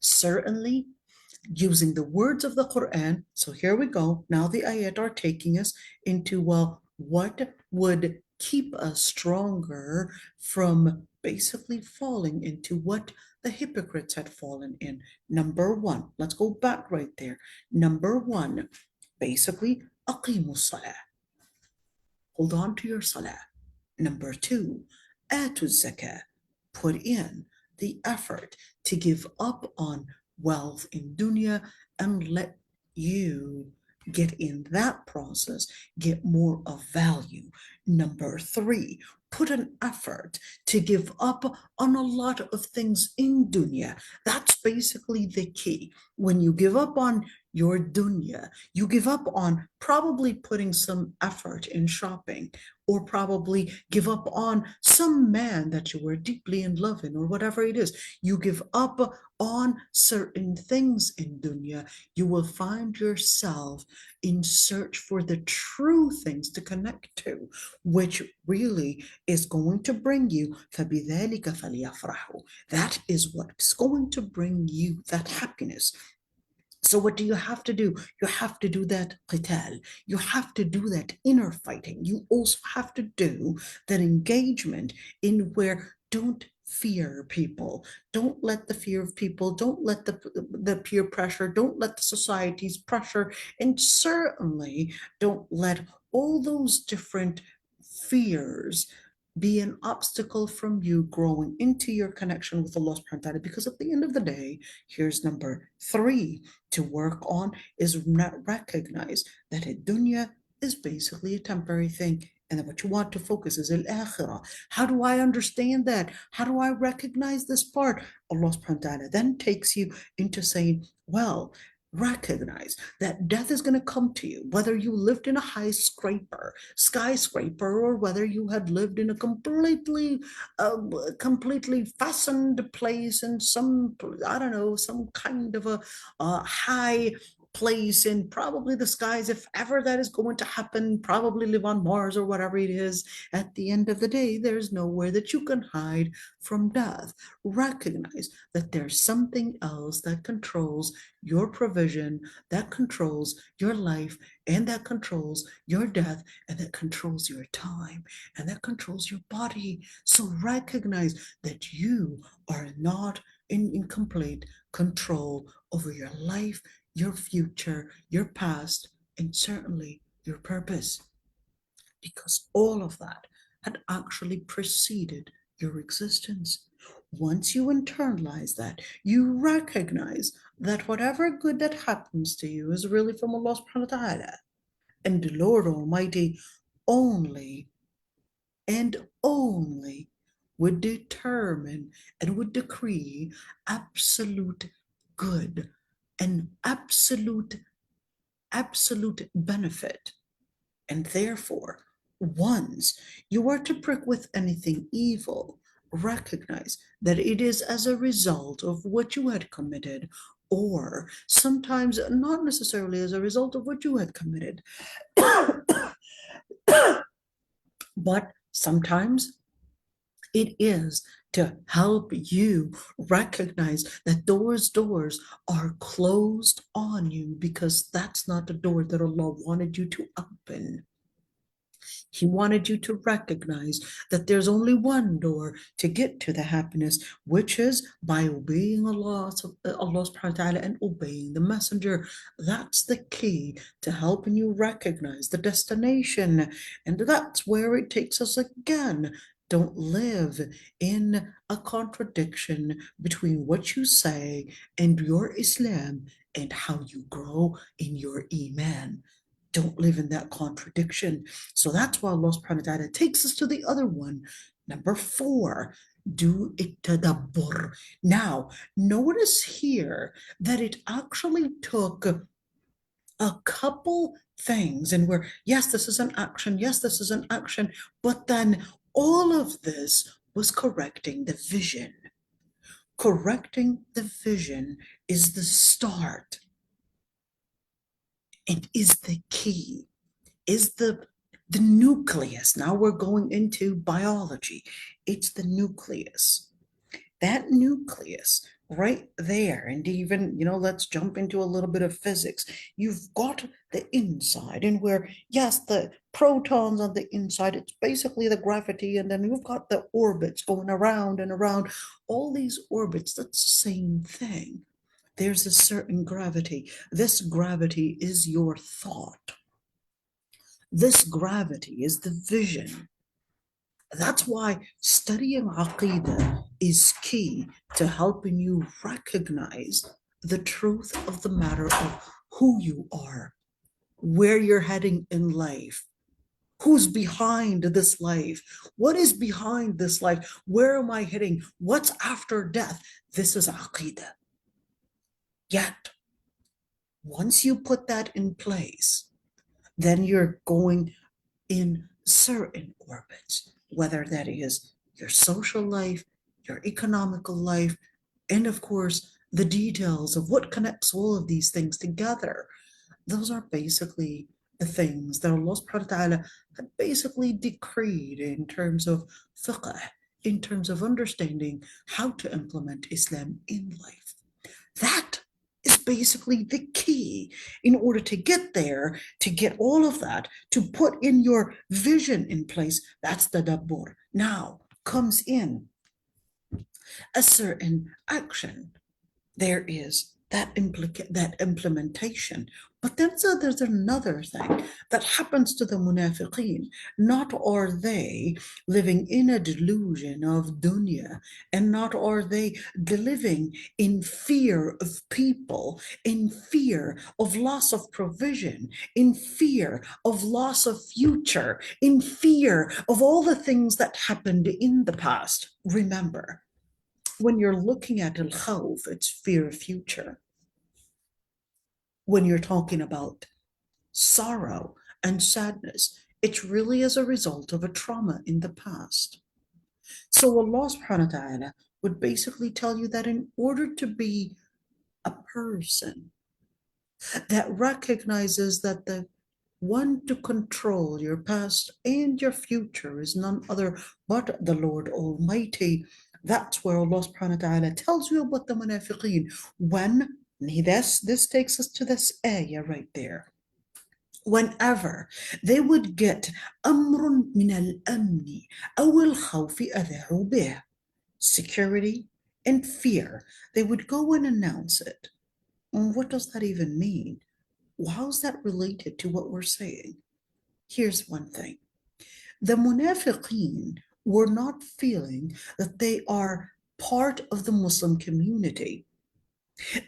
certainly using the words of the Quran. So here we go. Now the ayat are taking us into, well, what would keep us stronger from basically falling into what the hypocrites had fallen in. Number one, let's go back right there. Number one, basically, aqimu salah. Hold on to your salah. Number two, atu zakah. Put in the effort to give up on wealth in dunya and let you get in that process, get more of value. Number 3, put an effort to give up on a lot of things in dunya. That's basically the key. When you give up on your dunya, you give up on probably putting some effort in shopping, or probably give up on some man that you were deeply in love in, or whatever it is. You give up on certain things in dunya, you will find yourself in search for the true things to connect to, which really is going to bring you فَبِذَلِكَ فَلْيَفْرَحُوا. That is what's going to bring you that happiness. So what do you have to do? You have to do that qital. You have to do that inner fighting. You also have to do that engagement in where don't fear people. Don't let the fear of people, don't let the peer pressure, don't let the society's pressure, and certainly don't let all those different fears be an obstacle from you growing into your connection with Allah subhanahu wa ta'ala. Because at the end of the day, here's number 3 to work on is not recognize that a dunya is basically a temporary thing. And then what you want to focus is al-akhirah. How do I understand that? How do I recognize this part? Allah subhanahu wa ta'ala then takes you into saying, well, recognize that death is going to come to you, whether you lived in a skyscraper, or whether you had lived in a completely fastened place in some, I don't know, some kind of a high place in probably the skies, if ever that is going to happen, probably live on Mars or whatever it is. At the end of the day, there's nowhere that you can hide from death. Recognize that there's something else that controls your provision, that controls your life, and that controls your death, and that controls your time, and that controls your body. So recognize that you are not in complete control over your life, your future, your past, and certainly your purpose, because all of that had actually preceded your existence. Once you internalize that, you recognize that whatever good that happens to you is really from Allah subhanahu wa ta'ala. And the Lord Almighty only and only would determine and would decree absolute good and absolute benefit. And therefore, once you are to prick with anything evil, recognize that it is as a result of what you had committed, or sometimes not necessarily as a result of what you had committed, but sometimes it is to help you recognize that those doors are closed on you, because that's not the door that Allah wanted you to open. He wanted you to recognize that there's only one door to get to the happiness, which is by obeying Allah subhanahu wa ta'ala and obeying the messenger. That's the key to helping you recognize the destination. And that's where it takes us again. Don't live in a contradiction between what you say and your Islam and how you grow in your Iman. Don't live in that contradiction. So that's why Allah subhanahu wa ta'ala takes us to the other one. Number 4, do it tadabbur. Now, notice here that it actually took a couple things, and where, yes, this is an action, yes, this is an action, but then all of this was correcting the vision. Correcting the vision is the start. It is the key, is the nucleus. Now we're going into biology. It's the nucleus. That nucleus right there, and even, let's jump into a little bit of physics. You've got the inside, and where, yes, the protons on the inside, it's basically the gravity, and then you've got the orbits going around and around. All these orbits, that's the same thing. There's a certain gravity. This gravity is your thought. This gravity is the vision. That's why studying Aqidah is key to helping you recognize the truth of the matter of who you are. where you're heading in life. Who's behind this life? What is behind this life? Where am I heading? What's after death? This is aqidah. Yet, once you put that in place, then you're going in certain orbits, whether that is your social life, your economical life, and of course, the details of what connects all of these things together. Those are basically the things that Allah subhanahu wa ta'ala had basically decreed in terms of fiqh, in terms of understanding how to implement Islam in life. That is basically the key in order to get there, to get all of that, to put in your vision in place. That's the dabbur. Now comes in a certain action. There is that implementation. But then there's another thing that happens to the munafiqeen. Not are they living in a delusion of dunya, and not are they living in fear of people, in fear of loss of provision, in fear of loss of future, in fear of all the things that happened in the past. Remember, when you're looking at al-khawf, it's fear of future. When you're talking about sorrow and sadness, it's really as a result of a trauma in the past. So Allah subhanahu wa ta'ala would basically tell you that in order to be a person that recognizes that the one to control your past and your future is none other but the Lord Almighty. That's where Allah subhanahu wa ta'ala tells you about the munafiqeen. When this takes us to this ayah right there. Whenever they would get amrun min al-amni aw al-khawfi adha'u bih, security and fear, they would go and announce it. And what does that even mean? How's that related to what we're saying? Here's one thing. The munafiqeen were not feeling that they are part of the Muslim community.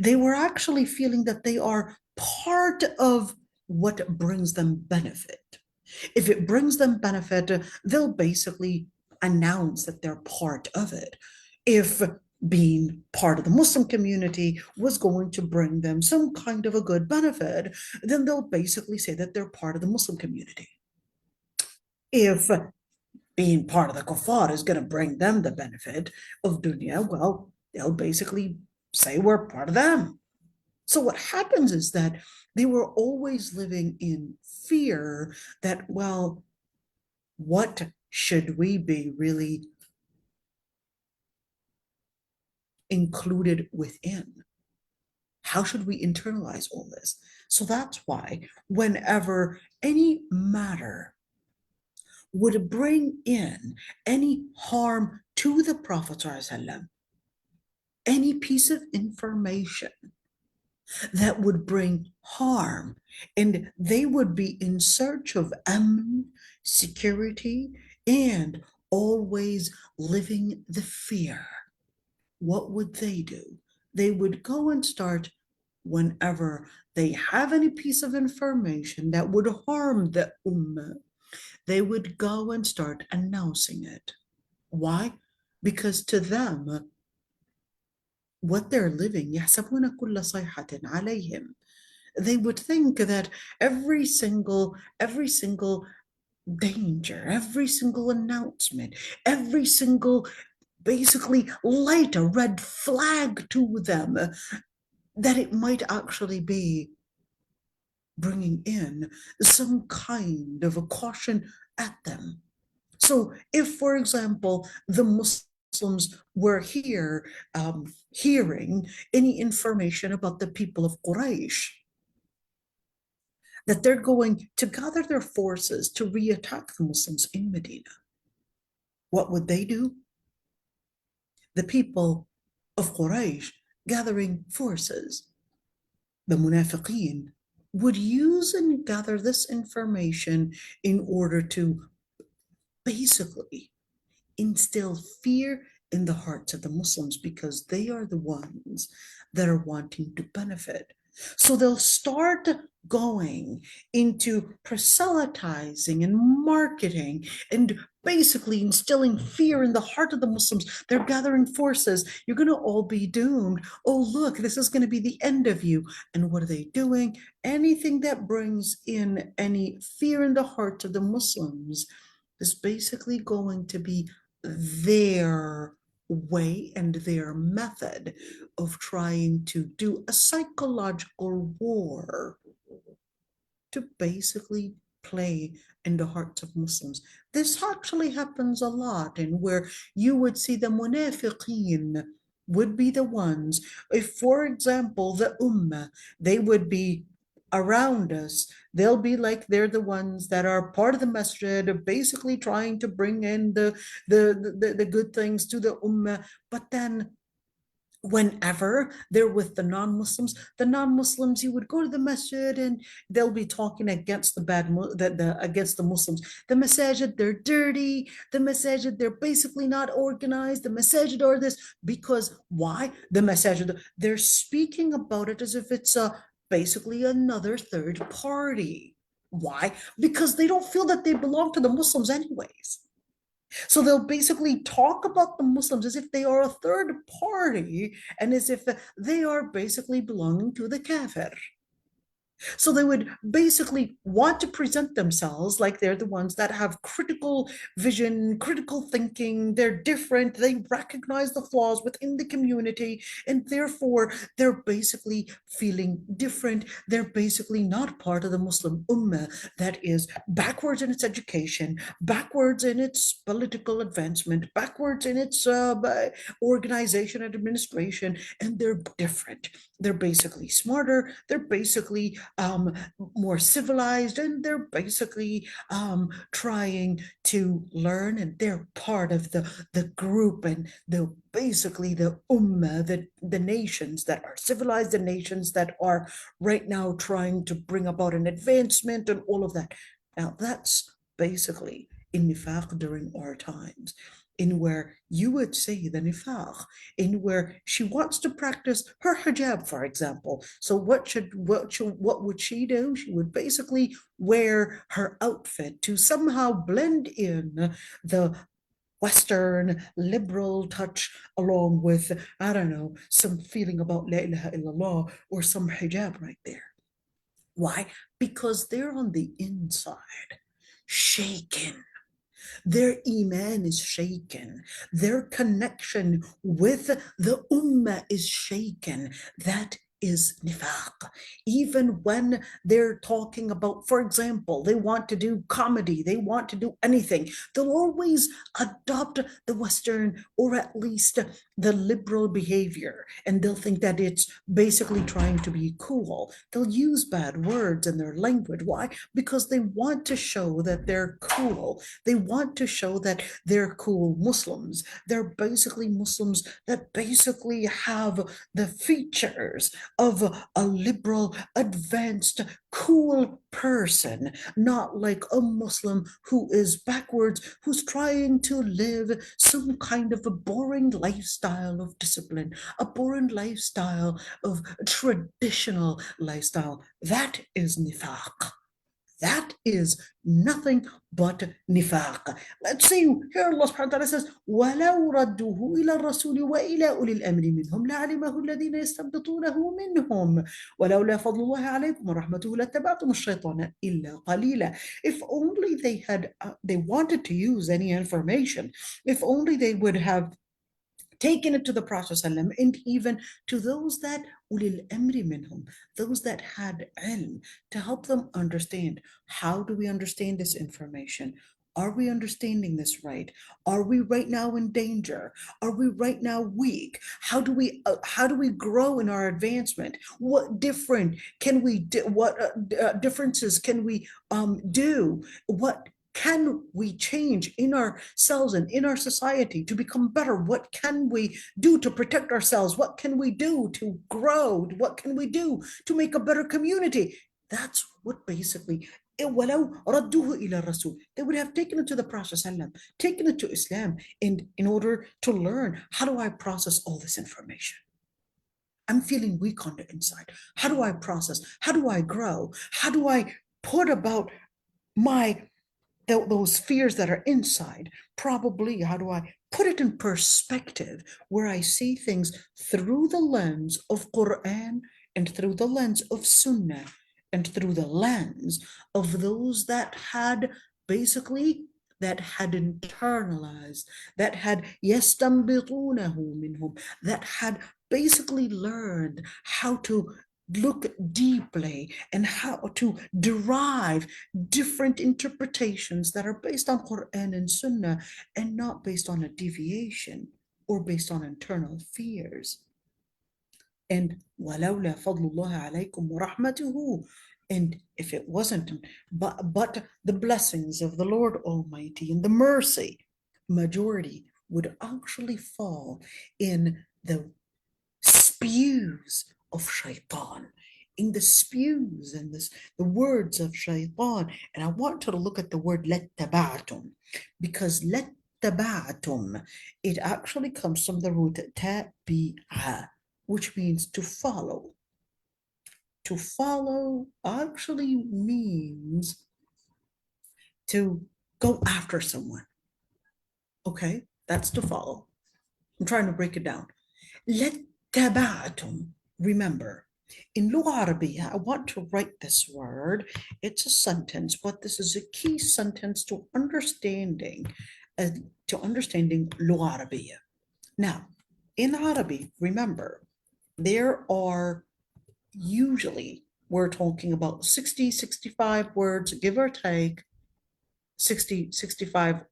They were actually feeling that they are part of what brings them benefit. If it brings them benefit, they'll basically announce that they're part of it. If being part of the Muslim community was going to bring them some kind of a good benefit, then they'll basically say that they're part of the Muslim community. If being part of the kuffar is going to bring them the benefit of dunya, well, they'll basically say we're part of them. So what happens is that they were always living in fear that, well, what should we be really included within? How should we internalize all this? So that's why whenever any matter would bring in any harm to the Prophet ﷺ, any piece of information that would bring harm, and they would be in search of security, and always living the fear. What would they do? They would go and start, whenever they have any piece of information that would harm the ummah, they would go and start announcing it. Why? Because to them, what they're living, يحسبون كل صيحة عليهم. They would think that every single danger, every single announcement, every single basically light, a red flag to them, that it might actually be bringing in some kind of a caution at them. So if, for example, the Muslims were here hearing any information about the people of Quraysh, that they're going to gather their forces to re-attack the Muslims in Medina, what would they do? The people of Quraysh gathering forces, the munafiqeen, would use and gather this information in order to basically instill fear in the hearts of the Muslims, because they are the ones that are wanting to benefit. So they'll start going into proselytizing and marketing and basically instilling fear in the heart of the Muslims. They're gathering forces. You're going to all be doomed. Oh, look, this is going to be the end of you. And what are they doing? Anything that brings in any fear in the heart of the Muslims is basically going to be their way and their method of trying to do a psychological war to basically play in the hearts of Muslims. This actually happens a lot, and where you would see the munafiqeen would be the ones, if for example the ummah, they would be around us, they'll be like they're the ones that are part of the masjid, basically trying to bring in the good things to the ummah, but then whenever they're with the non-Muslims, you would go to the masjid and they'll be talking against against the Muslims. The masajid, they're dirty. The masajid, they're basically not organized. The masajid are this because why? The masajid, they're speaking about it as if it's basically another third party. Why? Because they don't feel that they belong to the Muslims anyways. So they'll basically talk about the Muslims as if they are a third party and as if they are basically belonging to the kafir. So they would basically want to present themselves like they're the ones that have critical vision, critical thinking, they're different, they recognize the flaws within the community, and therefore they're basically feeling different. They're basically not part of the Muslim ummah that is backwards in its education, backwards in its political advancement, backwards in its organization and administration, and they're different. They're basically smarter, they're basically more civilized, and they're basically trying to learn, and they're part of the group and basically the ummah, the nations that are civilized, the nations that are right now trying to bring about an advancement and all of that. Now that's basically in nifaq during our times, in where you would say the nifaq, in where she wants to practice her hijab, for example. So what would she do? She would basically wear her outfit to somehow blend in the Western liberal touch along with, I don't know, some feeling about La ilaha illallah or some hijab right there. Why? Because they're on the inside, shaken. Their iman is shaken. Their connection with the ummah is shaken. That is nifaq. Even when they're talking about, for example, they want to do comedy, they want to do anything, they'll always adopt the Western or at least the liberal behavior, and they'll think that it's basically trying to be cool. They'll use bad words in their language. Why? Because they want to show that they're cool. They want to show that they're cool Muslims. They're basically Muslims that basically have the features of a liberal, advanced, cool person, not like a Muslim who is backwards, who's trying to live some kind of a boring lifestyle of discipline, a boring lifestyle of traditional lifestyle. That is nifaq. That is nothing but nifaq. Let's see, here Allah subhanahu wa ta'ala says, وَلَوْ رَدُّوهُ إِلَى الرَّسُولِ وَإِلَى أُولِي الْأَمْرِ مِنْهُمْ لَعَلِمَهُ الَّذِينَ يَسْتَنبِطُونَهُ مِنْهُمْ وَلَوْلَا فَضْلُ اللَّهِ عَلَيْكُمْ وَرَحْمَتُهُ لَاتَّبَعْتُمُ الشَّيْطَانَ إِلَّا قَلِيلًا. If only they wanted to use any information, if only they would have taken it to the Prophet ﷺ, and even to those that ulil amri minhum, those that had ilm, to help them understand. How do we understand this information? Are we understanding this right? Are we right now in danger? Are we right now weak? How do we grow in our advancement? What different can we do? What differences can we do? What can we change in ourselves and in our society to become better? What can we do to protect ourselves? What can we do to grow? What can we do to make a better community? That's what basically, they would have taken it to the Prophet ﷺ, taken it to Islam, and in order to learn, how do I process all this information? I'm feeling weak on the inside. How do I process? How do I grow? How do I put about my those fears that are inside? Probably, how do I put it in perspective where I see things through the lens of Quran and through the lens of Sunnah and through the lens of those that had basically that had internalized, that had يَسْتَنْبِطُونَهُ مِنْهُمْ, that had basically learned how to look deeply and how to derive different interpretations that are based on Quran and Sunnah and not based on a deviation or based on internal fears. And وَلَوْلَا فَضْلُ اللَّهِ عَلَيْكُمْ وَرَحْمَتُهُ, and if it wasn't but the blessings of the Lord Almighty and the mercy, majority would actually fall in the spews of shaitan, in the spews and the words of shaitan. And I want to look at the word لَتَّبَعْتُمْ, because لَتَّبَعْتُمْ, it actually comes from the root تَبِعَ, which means to follow. To follow actually means to go after someone. Okay, that's to follow. I'm trying to break it down. لَتَّبَعْتُمْ, remember, in Lugha Arabiya, I want to write this word. It's a sentence, but this is a key sentence to understanding Lugha Arabiya. Now, in Arabic, remember, there are usually, we're talking about 60, 65 words, give or take. 65%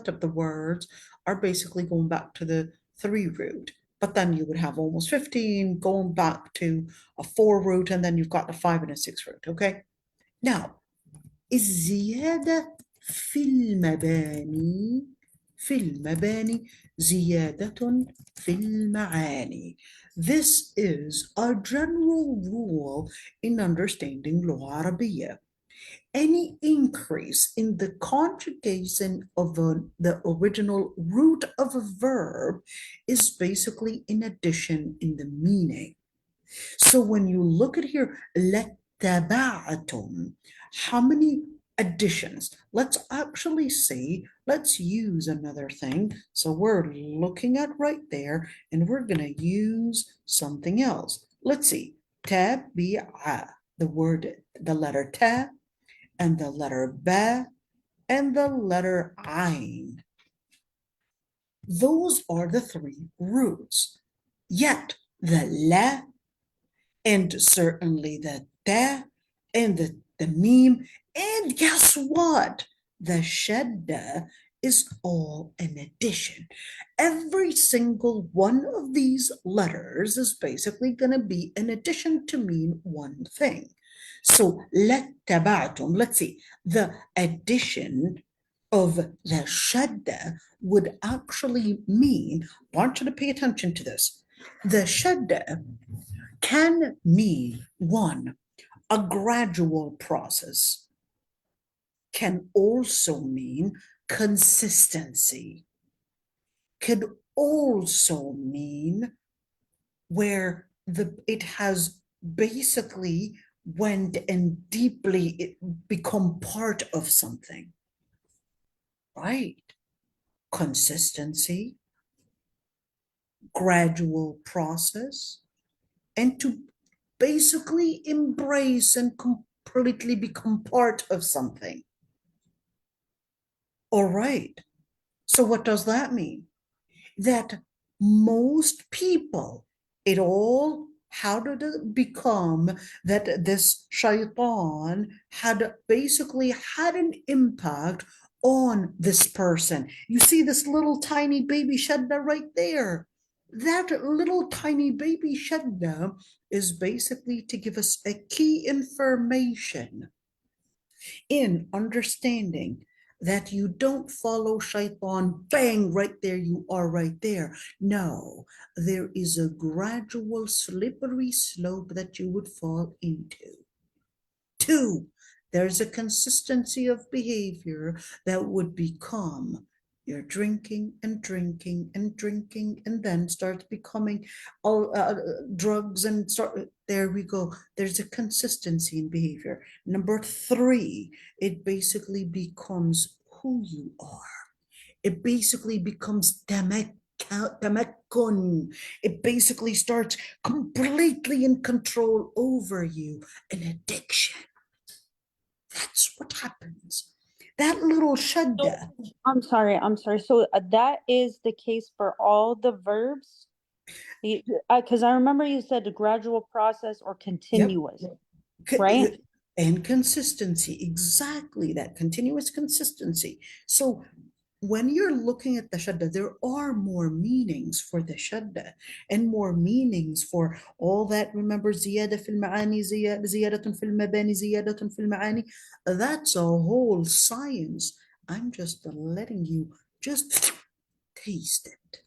of the words are basically going back to the 3 root. But then you would have almost 15 going back to a 4 root, and then you've got the 5 and a 6 root, okay? Now, الزيادة في المباني زيادة في المعاني. This is a general rule in understanding Lugha Arabiya. Any increase in the conjugation of the original root of a verb is basically an addition in the meaning. So when you look at here, لَتَّبَعْتُمْ, how many additions? Let's actually see, let's use another thing. So we're looking at right there, and we're going to use something else. Let's see, تَبِعَ, the word, the letter ta, and the letter ba, and the letter ain. Those are the 3 roots. Yet the la, and certainly the ta, and the meme, and guess what? The shadda is all an addition. Every single one of these letters is basically going to be an addition to mean one thing. So لَتَّبَعْتُمْ, let's see, the addition of the shadda would actually mean, I want you to pay attention to this, the shadda can mean, 1, a gradual process, can also mean consistency, could also mean where it has basically went and deeply it become part of something, right? Consistency, gradual process, and to basically embrace and completely become part of something. All right. So what does that mean? That most people, it all, how did it become that this shaitan had basically had an impact on this person? You see this little tiny baby shadda right there. That little tiny baby shadda is basically to give us a key information in understanding that you don't follow shaitan, bang, right there, you are right there. No, there is a gradual slippery slope that you would fall into. 2, there's a consistency of behavior that would become You're drinking and drinking and drinking, and then starts becoming all drugs and start. There we go. There's a consistency in behavior. Number three, it basically becomes who you are. It basically becomes tamakkun. It basically starts completely in control over you. An addiction. That's what happens. That little shadda. I'm sorry. So that is the case for all the verbs? Because I remember you said a gradual process or continuous, right? And consistency, exactly that continuous consistency. So when you're looking at the shadda, there are more meanings for the shadda and more meanings for all that. Remember, ziyada fil ma'ani, ziyadatun fil mabani, ziyadatun fil ma'ani. That's a whole science. I'm just letting you just taste it.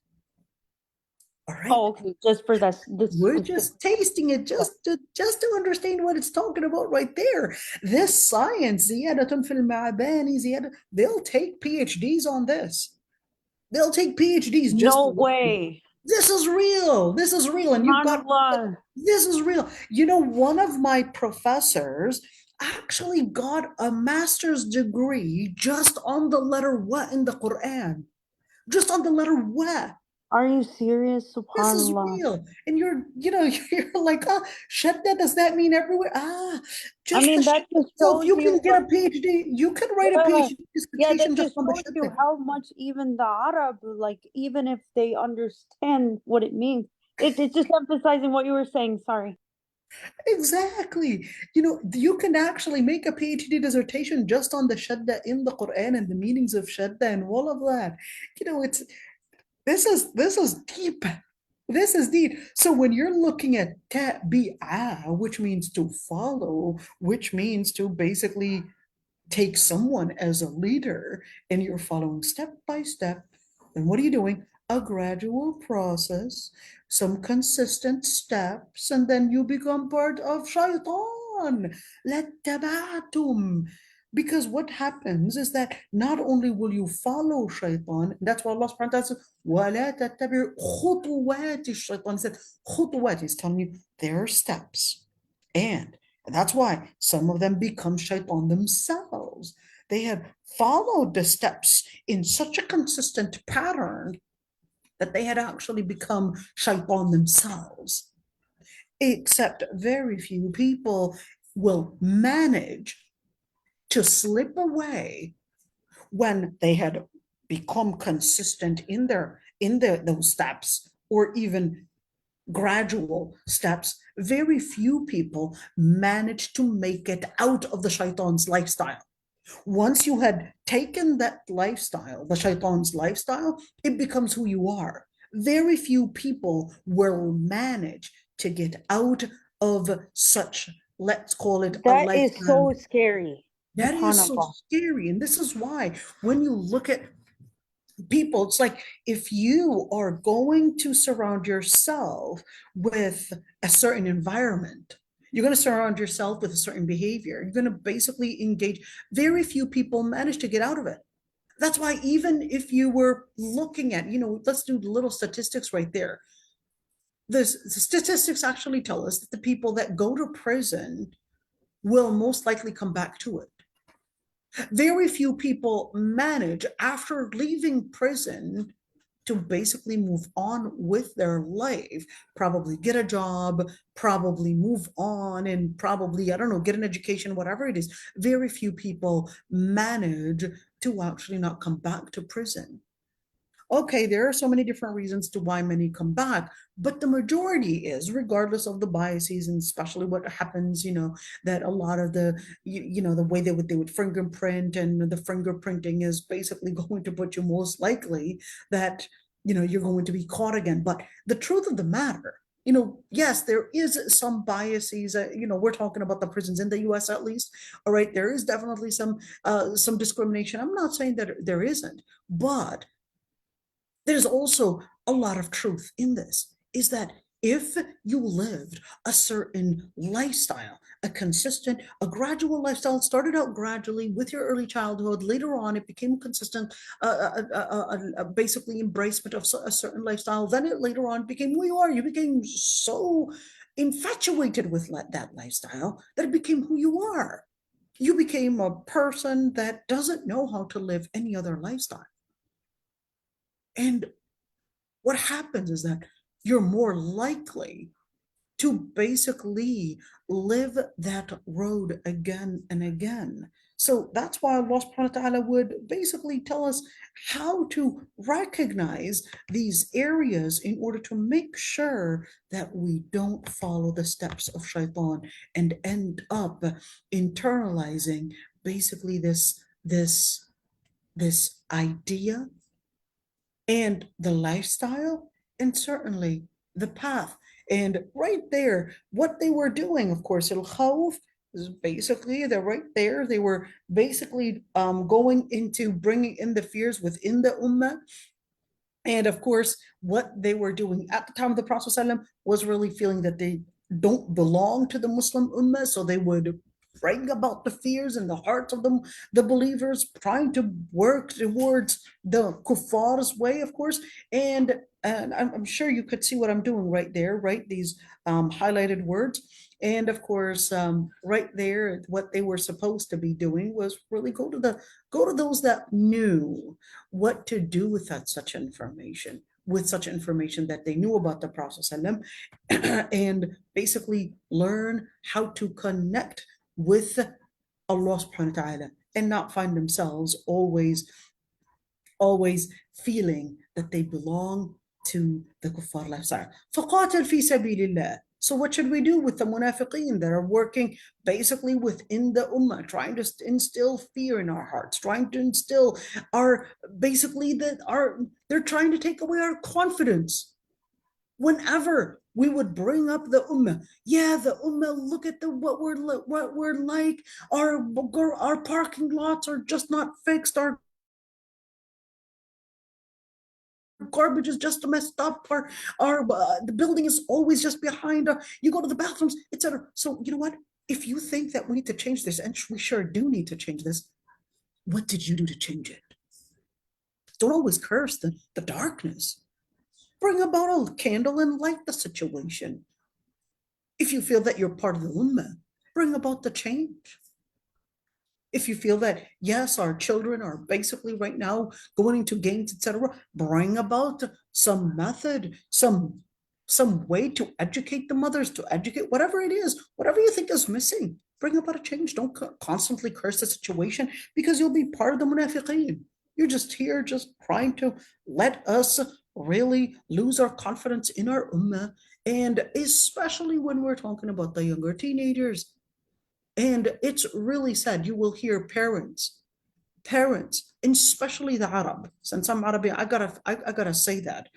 All right. Oh, okay. Just for this We're specific. just tasting it just to understand what it's talking about right there. This science, زيادة في المعباني, they'll take PhDs on this. They'll take PhDs just No way. this is real. This is real. And you've got this is real. You know, one of my professors actually got a master's degree just on the letter wa in the Quran. Just on the letter wa. Are you serious? This is SubhanAllah. real. And you're like, oh, shadda, does that mean everywhere? Just the that shadda just itself, shows you you can get a PhD. You can write a PhD that dissertation just just on the shows you shadda. how much even the Arab, like, even if they understand what it means, it's just emphasizing what you were saying. Sorry. Exactly. You know, you can actually make a PhD dissertation just on the shadda in the Quran and the meanings of shadda and all of that. You know, this is deep. This is deep. So when you're looking at tabi'ah, which means to follow, which means to basically take someone as a leader and you're following step by step, then what are you doing? A gradual process, some consistent steps, and then you become part of shaitan. لَاتَّبَعْتُمْ. Because what happens is that not only will you follow shaitan, that's why Allah subhanahu wa ta'ala says, وَلَا تَتَّبِعْ خُطُوَاتِ الشَّيْطَانِ. He said, خُطُوات is telling you there are steps. And that's why some of them become shaitan themselves. They have followed the steps in such a consistent pattern that they had actually become shaitan themselves. Except very few people will manage to slip away when they had become consistent in those steps, or even gradual steps. Very few people manage to make it out of the shaitan's lifestyle. Once you had taken that lifestyle, the shaitan's lifestyle, it becomes who you are. Very few people will manage to get out of such, let's call it a That is lifestyle. so scary. That is so SubhanAllah. scary. And this is why when you look at people, it's like if you are going to surround yourself with a certain environment, you're going to surround yourself with a certain behavior, you're going to basically engage. Very few people manage to get out of it. That's why even if you were looking at, let's do the little statistics right there. The statistics actually tell us that the people that go to prison will most likely come back to it. Very few people manage after leaving prison to basically move on with their life, probably get a job, probably move on, and probably, I don't know, get an education, whatever it is. Very few people manage to actually not come back to prison. Okay, there are so many different reasons to why many come back, but the majority is, regardless of the biases, and especially what happens, that a lot of the way they would fingerprint, and the fingerprinting is basically going to put you most likely that, you're going to be caught again. But the truth of the matter, yes, there is some biases. We're talking about the prisons in the U.S. at least. All right, there is definitely some discrimination. I'm not saying that there isn't, but there's also a lot of truth in this, is that if you lived a certain lifestyle, a consistent, a gradual lifestyle, started out gradually with your early childhood, later on it became consistent, basically embracement of a certain lifestyle, then it later on became who you are. You became so infatuated with that lifestyle that it became who you are. You became a person that doesn't know how to live any other lifestyle. And what happens is that you're more likely to basically live that road again and again. So that's why Allah subhanahu wa ta'ala would basically tell us how to recognize these areas in order to make sure that we don't follow the steps of shaitan and end up internalizing basically this idea and the lifestyle and certainly the path. And right there, what they were doing, of course, al-khawf is basically, they're right there. They were basically going into bringing in the fears within the ummah. And of course, what they were doing at the time of the Prophet ﷺ was really feeling that they don't belong to the Muslim ummah. So they would bring about the fears in the hearts of the believers, trying to work towards the kuffar's way, of course. And I'm sure you could see what I'm doing right there, right? These highlighted words. And of course, right there, what they were supposed to be doing was really go to those that knew what to do with such information, that they knew about the Prophet ﷺ, and basically learn how to connect with Allah subhanahu wa ta'ala and not find themselves always feeling that they belong to the kuffar lifestyle. فَقَاتِلْ فِي سَبِيلِ اللَّهِ. So what should we do with the munafiqeen that are working basically within the ummah, trying to instill fear in our hearts, trying to instill they're trying to take away our confidence. Whenever we would bring up the ummah, the ummah, look at what we're like. Our parking lots are just not fixed. Our garbage is just messed up. The building is always just behind. You go to the bathrooms, etc. So you know what? If you think that we need to change this, and we sure do need to change this, what did you do to change it? Don't always curse the darkness. Bring about a candle and light the situation. If you feel that you're part of the ummah, bring about the change. If you feel that, yes, our children are basically right now going into games, etc., bring about some method, some way to educate the mothers, to educate whatever it is, whatever you think is missing. Bring about a change. Don't constantly curse the situation, because you'll be part of the munafiqeen. You're just here, just trying to let us really lose our confidence in our ummah, and especially when we're talking about the younger teenagers. And it's really sad. You will hear parents, and especially the Arab. Since I'm Arabic, I gotta say that.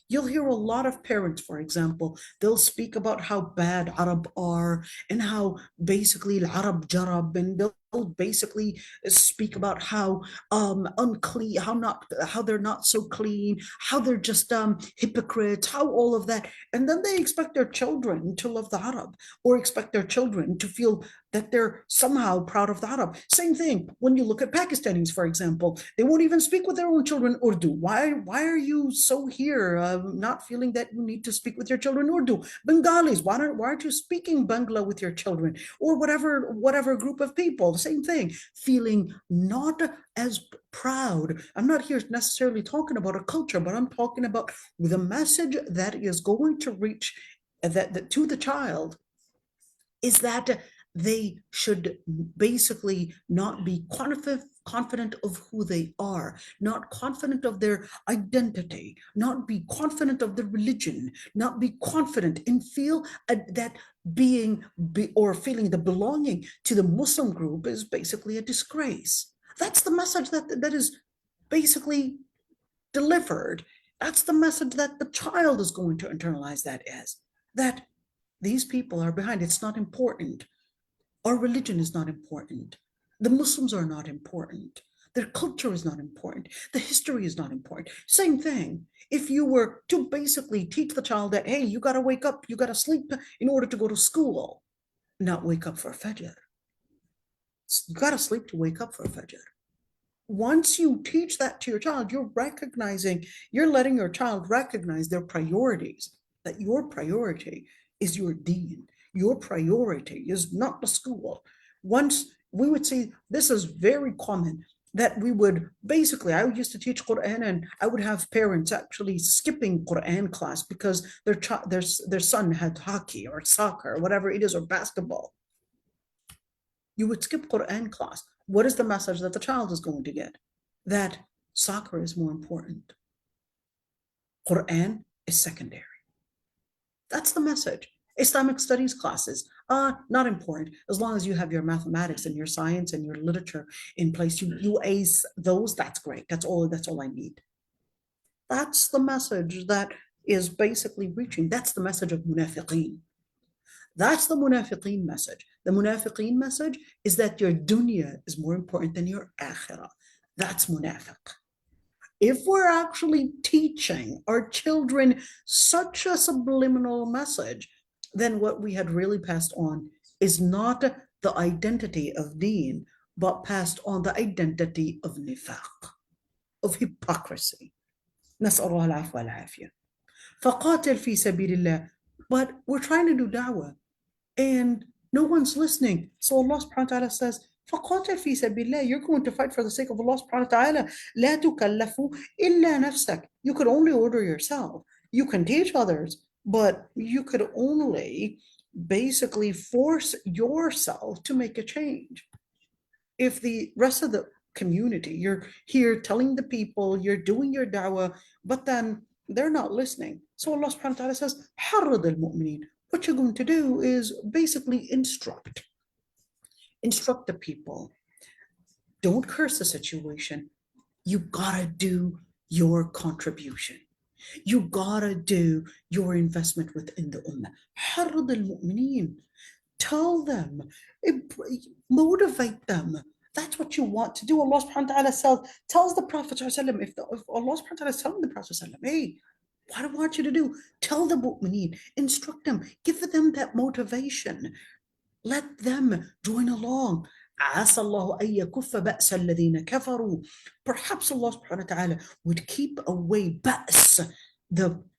You'll hear a lot of parents, for example, they'll speak about how bad Arab are and how basically Arab jarab, and they'll basically speak about how unclean, how they're not so clean, how they're just hypocrites, how all of that. And then they expect their children to love the Arab, or expect their children to feel that they're somehow proud of the Arab. Same thing when you look at Pakistanis, for example. They won't even speak with their own children Urdu. Why are you so here, not feeling that you need to speak with your children Urdu? Bengalis, why aren't you speaking Bangla with your children? Or whatever group of people, same thing, feeling not as proud. I'm not here necessarily talking about a culture, but I'm talking about the message that is going to reach that to the child is that they should basically not be confident of who they are, not confident of their identity, not be confident of their religion, not be confident and feel that or feeling the belonging to the Muslim group is basically a disgrace. That's the message that is basically delivered. That's the message that the child is going to internalize, that is, that these people are behind. It's not important. Our religion is not important. The Muslims are not important. Their culture is not important. The history is not important. Same thing. If you were to basically teach the child that, hey, you got to wake up, you got to sleep in order to go to school, not wake up for Fajr. You got to sleep to wake up for Fajr. Once you teach that to your child, you're letting your child recognize their priorities, that your priority is your deen. Your priority is not the school. Once we would see, this is very common, that we would basically, I used to teach Quran and I would have parents actually skipping Quran class because their son had hockey or soccer or whatever it is, or basketball. You would skip Quran class. What is the message that the child is going to get? That soccer is more important. Quran is secondary. That's the message. Islamic studies classes, not important. As long as you have your mathematics and your science and your literature in place, you ace those, that's great. That's all I need. That's the message that is basically reaching. That's the message of munafiqeen. That's the munafiqeen message. The munafiqeen message is that your dunya is more important than your akhirah. That's munafiq. If we're actually teaching our children such a subliminal message, then what we had really passed on is not the identity of deen, but passed on the identity of nifaq, of hypocrisy. نسأل الله العفو والعافية. فقاتل في سبيل الله. But we're trying to do da'wah and no one's listening. So Allah subhanahu wa ta'ala says, فقاتل في سبيل الله. You're going to fight for the sake of Allah subhanahu wa ta'ala. لا تكلف إلا نفسك. You could only order yourself. You can teach others, but you could only basically force yourself to make a change. If the rest of the community, you're here telling the people, you're doing your da'wah, but then they're not listening. So Allah subhanahu wa ta'ala says, حرض المؤمنين. What you're going to do is basically instruct the people. Don't curse the situation. You gotta do your contribution. You gotta do your investment within the ummah. حرض المؤمنين. Tell them, motivate them. That's what you want to do. Allah subhanahu wa ta'ala tells the Prophet if Allah subhanahu wa ta'ala is telling the Prophet, hey, what I want you to do, tell the mu'mineen, instruct them, give them that motivation. Let them join along. عسى الله أن يكف بأس الذين كفروا. Perhaps Allah subhanahu wa ta'ala would keep away بأس,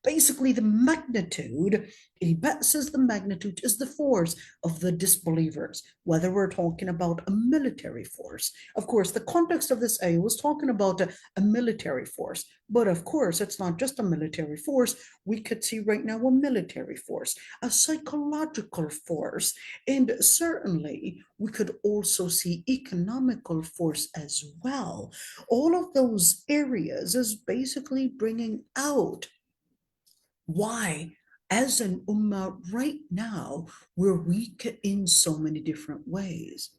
basically the magnitude. Ba's is the magnitude, is the force of the disbelievers, whether we're talking about a military force. Of course, the context of this ayah was talking about a military force, but of course, it's not just a military force. We could see right now a military force, a psychological force, and certainly we could also see economical force as well. All of those areas is basically bringing out why, as an ummah right now, we're weak in so many different ways,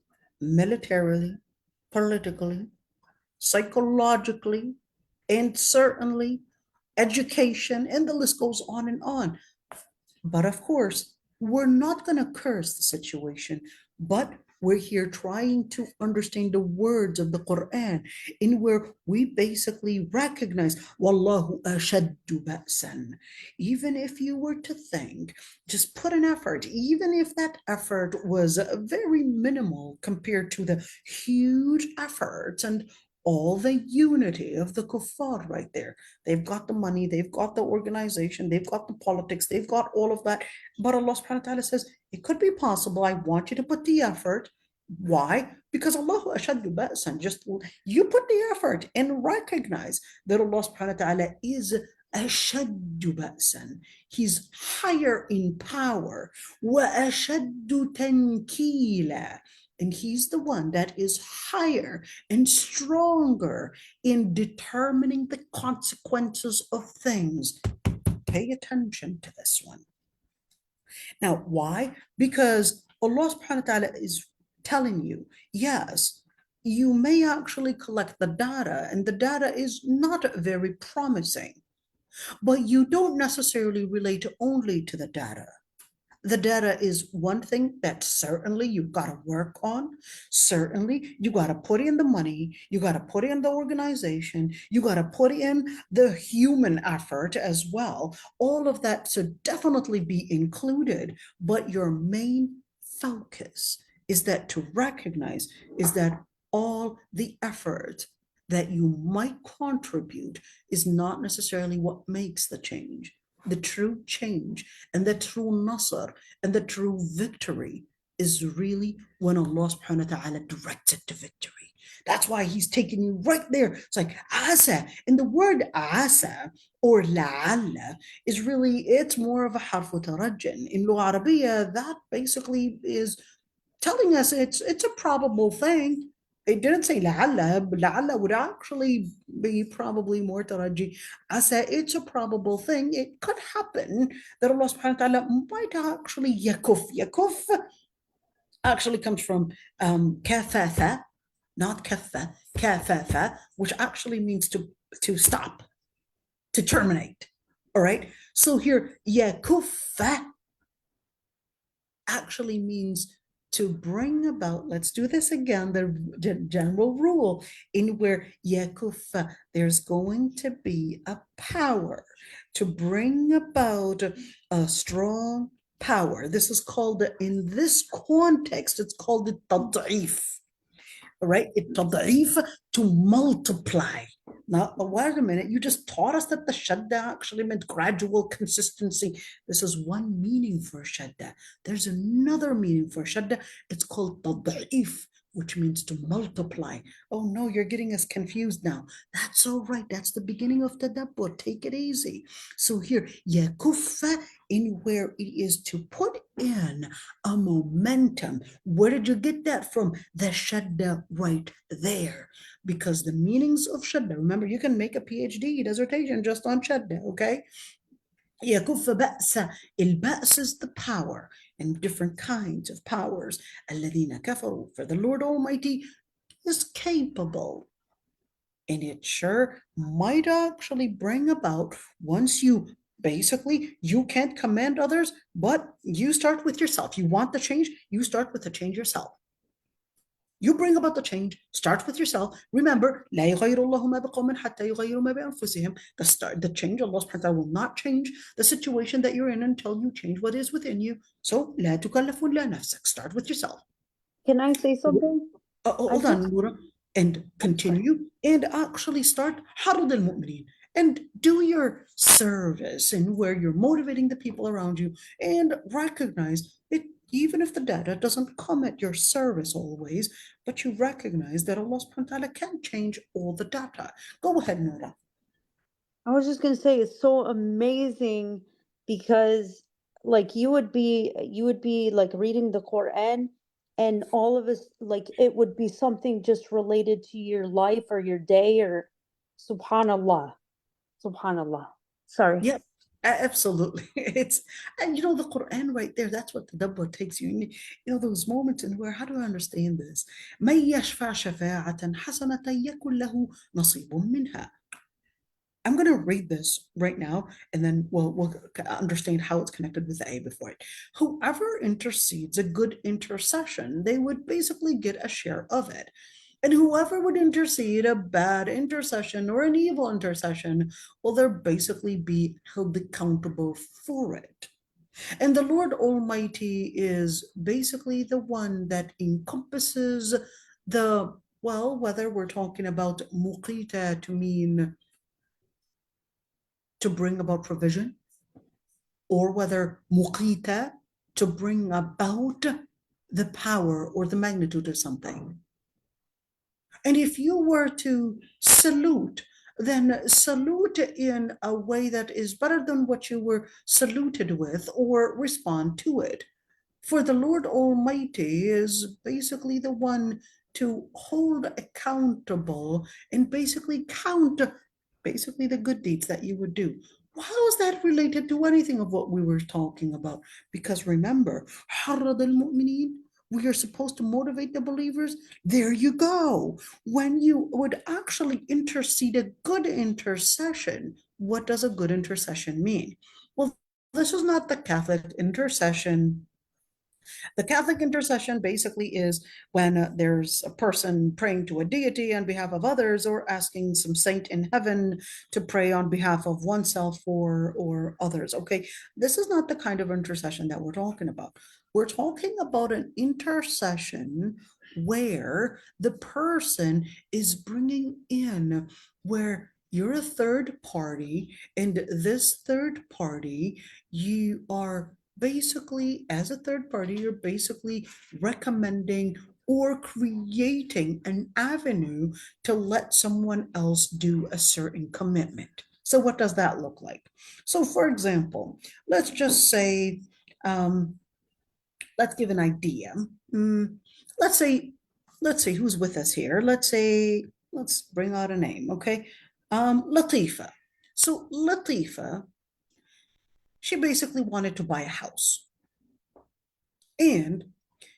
militarily, politically, psychologically, and certainly education, and the list goes on and on. But of course, we're not going to curse the situation, but we're here trying to understand the words of the Quran, in where we basically recognize Wallahu ashaddu ba'san. Even if you were to think, just put an effort, even if that effort was very minimal compared to the huge efforts and all the unity of the kuffar right there. They've got the money, they've got the organization, they've got the politics, they've got all of that. But Allah subhanahu wa ta'ala says, it could be possible. I want you to put the effort. Why? Because Allah ashaddu ba'san. Just you put the effort and recognize that Allah subhanahu wa ta'ala is ashaddu ba'san. He's higher in power. Wa ashaddu tankila. And he's the one that is higher and stronger in determining the consequences of things. Pay attention to this one. Now, why? Because Allah subhanahu wa ta'ala is telling you, yes, you may actually collect the data, and the data is not very promising, but you don't necessarily relate only to the data. The data is one thing that certainly you've got to work on. Certainly, you got to put in the money, you got to put in the organization, you got to put in the human effort as well. All of that should definitely be included. But your main focus is that to recognize is that all the effort that you might contribute is not necessarily what makes the change. The true change and the true nasr and the true victory is really when Allah subhanahu wa ta'ala directs it to victory. That's why he's taking you right there. It's like asa. And the word asa or la'alla is really, it's more of a harfu tarajjun. In Lugha Arabiya, that basically is telling us it's a probable thing. It didn't say la'alla, but la'alla would actually be probably more taraji. Asa, it's a probable thing. It could happen that Allah subhanahu wa ta'ala might actually yakuf. Yakuf actually comes from kafatha, not katha, kafatha, which actually means to stop, to terminate. All right. So here, yakufa actually means to bring about, let's do this again, the general rule in where yakufa, there's going to be a power to bring about a strong power. This is called, in this context, it's called the tad'if. All right, tad'if, to multiply. Now, wait a minute, you just taught us that the shadda actually meant gradual consistency. This is one meaning for shadda. There's another meaning for shadda. It's called tad'if, which means to multiply. Oh no, you're getting us confused now. That's all right. That's the beginning of tadabbur. Take it easy. So here, yakuffa, in where it is to put in a momentum. Where did you get that from? The shadda right there. Because the meanings of shadda, remember, you can make a PhD dissertation just on shadda, okay? يكف بأس. البأس is the power and different kinds of powers. الذين كفروا, for the Lord Almighty is capable. And it sure might actually bring about, once you basically, you can't command others, but you start with yourself. You want the change, you start with the change yourself. You bring about the change, start with yourself. Remember, لا يغير الله ما بقوم حتى يغيروا ما بأنفسهم. The change, Allah subhanahu wa ta'ala will not change the situation that you're in until you change what is within you. So, لا تكلف إلا نفسك. Start with yourself. Can I say something? Hold on, Noura. And continue and actually start حرض المؤمنين. And do your service and where you're motivating the people around you and recognize it, even if the data doesn't come at your service always, but you recognize that Allah subhanahu wa ta'ala can change all the data. Go ahead, Noura. I was just gonna say it's so amazing because like you would be like reading the Quran and all of us like it would be something just related to your life or your day or subhanallah. Subhanallah. Sorry. Yep, absolutely. It's, and you know, the Quran right there, that's what the tadabbur takes you. You know, those moments in where, how do I understand this? من يشفع شفاعة حسنة يكن له نصيب منها. I'm going to read this right now, and then we'll understand how it's connected with the A before it. Whoever intercedes a good intercession, they would basically get a share of it. And whoever would intercede a bad intercession or an evil intercession, well, they'll basically be held accountable for it. And the Lord Almighty is basically the one that encompasses the, well, whether we're talking about muqita to mean to bring about provision, or whether muqita to bring about the power or the magnitude of something. And if you were to salute, then salute in a way that is better than what you were saluted with, or respond to it. For the Lord Almighty is basically the one to hold accountable and basically count basically the good deeds that you would do. How is that related to anything of what we were talking about? Because remember, حرض المؤمنين, we are supposed to motivate the believers. There you go. When you would actually intercede a good intercession, what does a good intercession mean? Well, This is not the Catholic intercession. The Catholic intercession basically is when there's a person praying to a deity on behalf of others, or asking some saint in heaven to pray on behalf of oneself or others. Okay, this is not the kind of intercession that we're talking about. We're talking about an intercession where the person is bringing in, where you're a third party, and this third party, you are basically, as a third party, you're basically recommending or creating an avenue to let someone else do a certain commitment. So what does that look like? So for example, let's just say, um, let's give an idea. Mm, let's say, let's see who's with us here. Let's say, let's bring out a name, okay? Latifa. So Latifa, she basically wanted to buy a house. And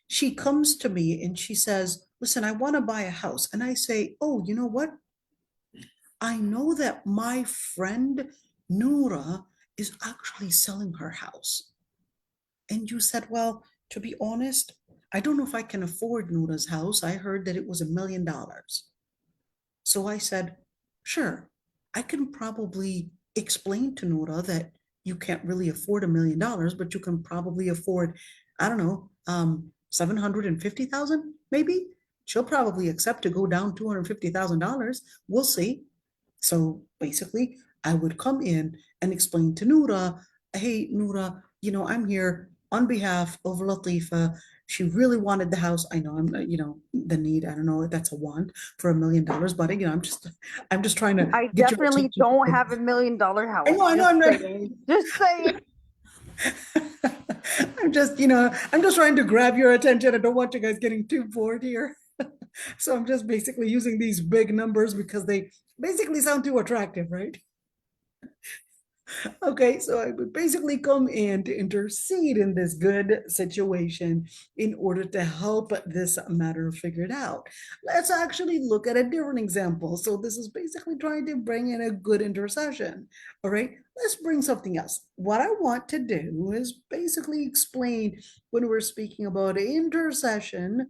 she comes to me and she says, listen, I want to buy a house. And I say, oh, you know what? I know that my friend Noura is actually selling her house. And you said, well, to be honest, I don't know if I can afford Noura's house. I heard that it was $1 million. So I said, sure, I can probably explain to Noura that you can't really afford $1 million, but you can probably afford, I don't know, 750,000 maybe. She'll probably accept to go down $250,000. We'll see. So basically, I would come in and explain to Noura, hey, Noura, I'm here on behalf of Latifa. She really wanted the house. I know the need. I don't know if that's a want for $1 million, but I'm just trying to I get your definitely attention. don't have $1 million I house. know, I know, Just I'm not. saying. Just saying. I'm just trying to grab your attention. I don't want you guys getting too bored here. So I'm just basically using these big numbers because they basically sound too attractive, right? Okay, so I would basically come in to intercede in this good situation in order to help this matter figured out. Let's actually look at a different example. So this is basically trying to bring in a good intercession. All right, let's bring something else. What I want to do is basically explain, when we're speaking about intercession,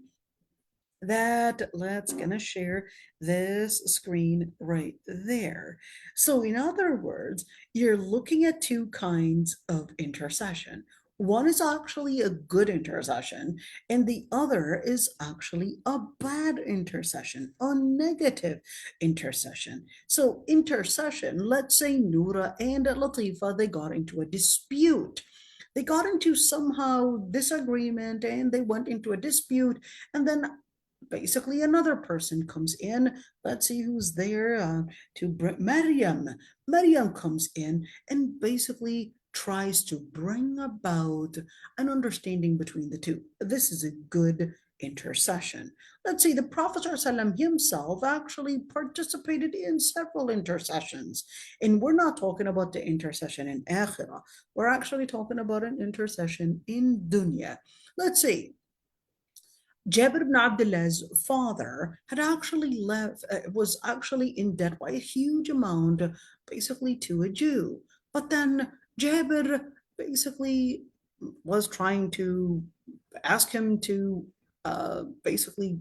that let's gonna share this screen right there. So in other words, you're looking at two kinds of intercession. One is actually a good intercession, and the other is actually a bad intercession, a negative intercession. So intercession, let's say Noura and Latifa, they got into a dispute. They got into somehow disagreement and they went into a dispute, and then basically another person comes in. Let's see who's there, to bring Maryam comes in and basically tries to bring about an understanding between the two. This is a good intercession. Let's see, the Prophet ﷺ himself actually participated in several intercessions. And we're not talking about the intercession in akhirah. We're actually talking about an intercession in dunya. Let's see, Jabir ibn Abdullah's father had actually was actually in debt by a huge amount, basically to a Jew. But then Jabir basically was trying to ask him to basically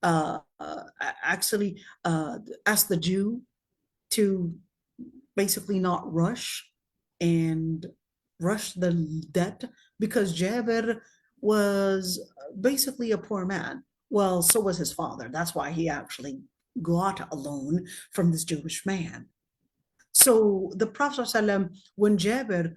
actually ask the Jew to basically not and rush the debt, because Jabir was basically a poor man. Well, so was his father. That's why he actually got a loan from this Jewish man. So the Prophet ﷺ, when Jabir,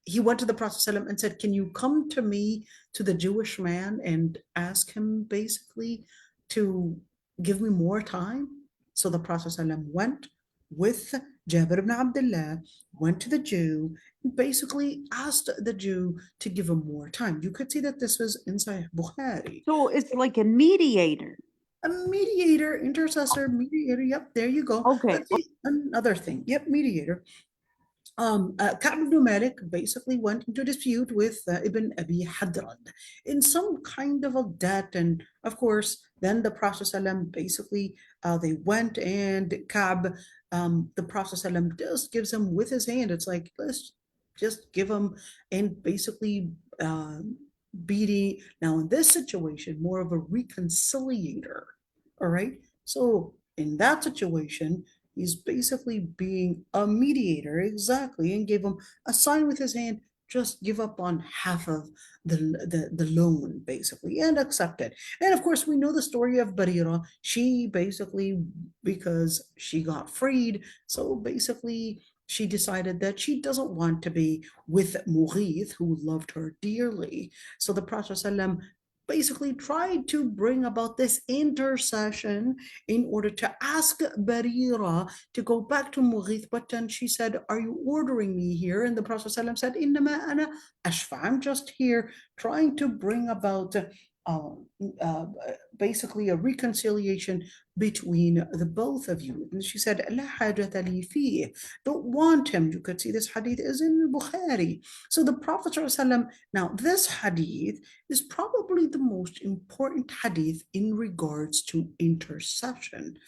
he went to the Prophet ﷺ and said, can you come to me, to the Jewish man, and ask him basically to give me more time? So the Prophet ﷺ went with Jabir ibn Abdullah, went to the Jew, and basically asked the Jew to give him more time. You could see that this was in Sahih Bukhari. So it's like a mediator. A mediator, intercessor, mediator. Yep, there you go. Okay. Let's see another thing. Yep, mediator. Ka'b ibn Malik basically went into dispute with Ibn Abi Hadrad in some kind of a debt. And of course, then the Prophet ﷺ basically, they went, and Ka'b, the Prophet ﷺ just gives him with his hand. It's like, let's just give him and basically beating. Now, in this situation, more of a reconciliator. All right. So, in that situation, he's basically being a mediator, exactly, and gave him a sign with his hand, just give up on half of the loan, basically, and accept it. And of course, we know the story of Barira. She basically, because she got freed, so basically she decided that she doesn't want to be with Mughith, who loved her dearly. So the Prophet ﷺ basically tried to bring about this intercession in order to ask Barira to go back to Mughith, but then she said, are you ordering me here? And the Prophet ﷺ said, إِنَّمَا أَنَا أَشْفَعُ, I'm just here trying to bring about uh, uh, basically a reconciliation between the both of you. And she said, لا حاجة لي فيه. Don't want him. You could see this hadith is in Bukhari. So the Prophet ﷺ, now this hadith is probably the most important hadith in regards to intercession.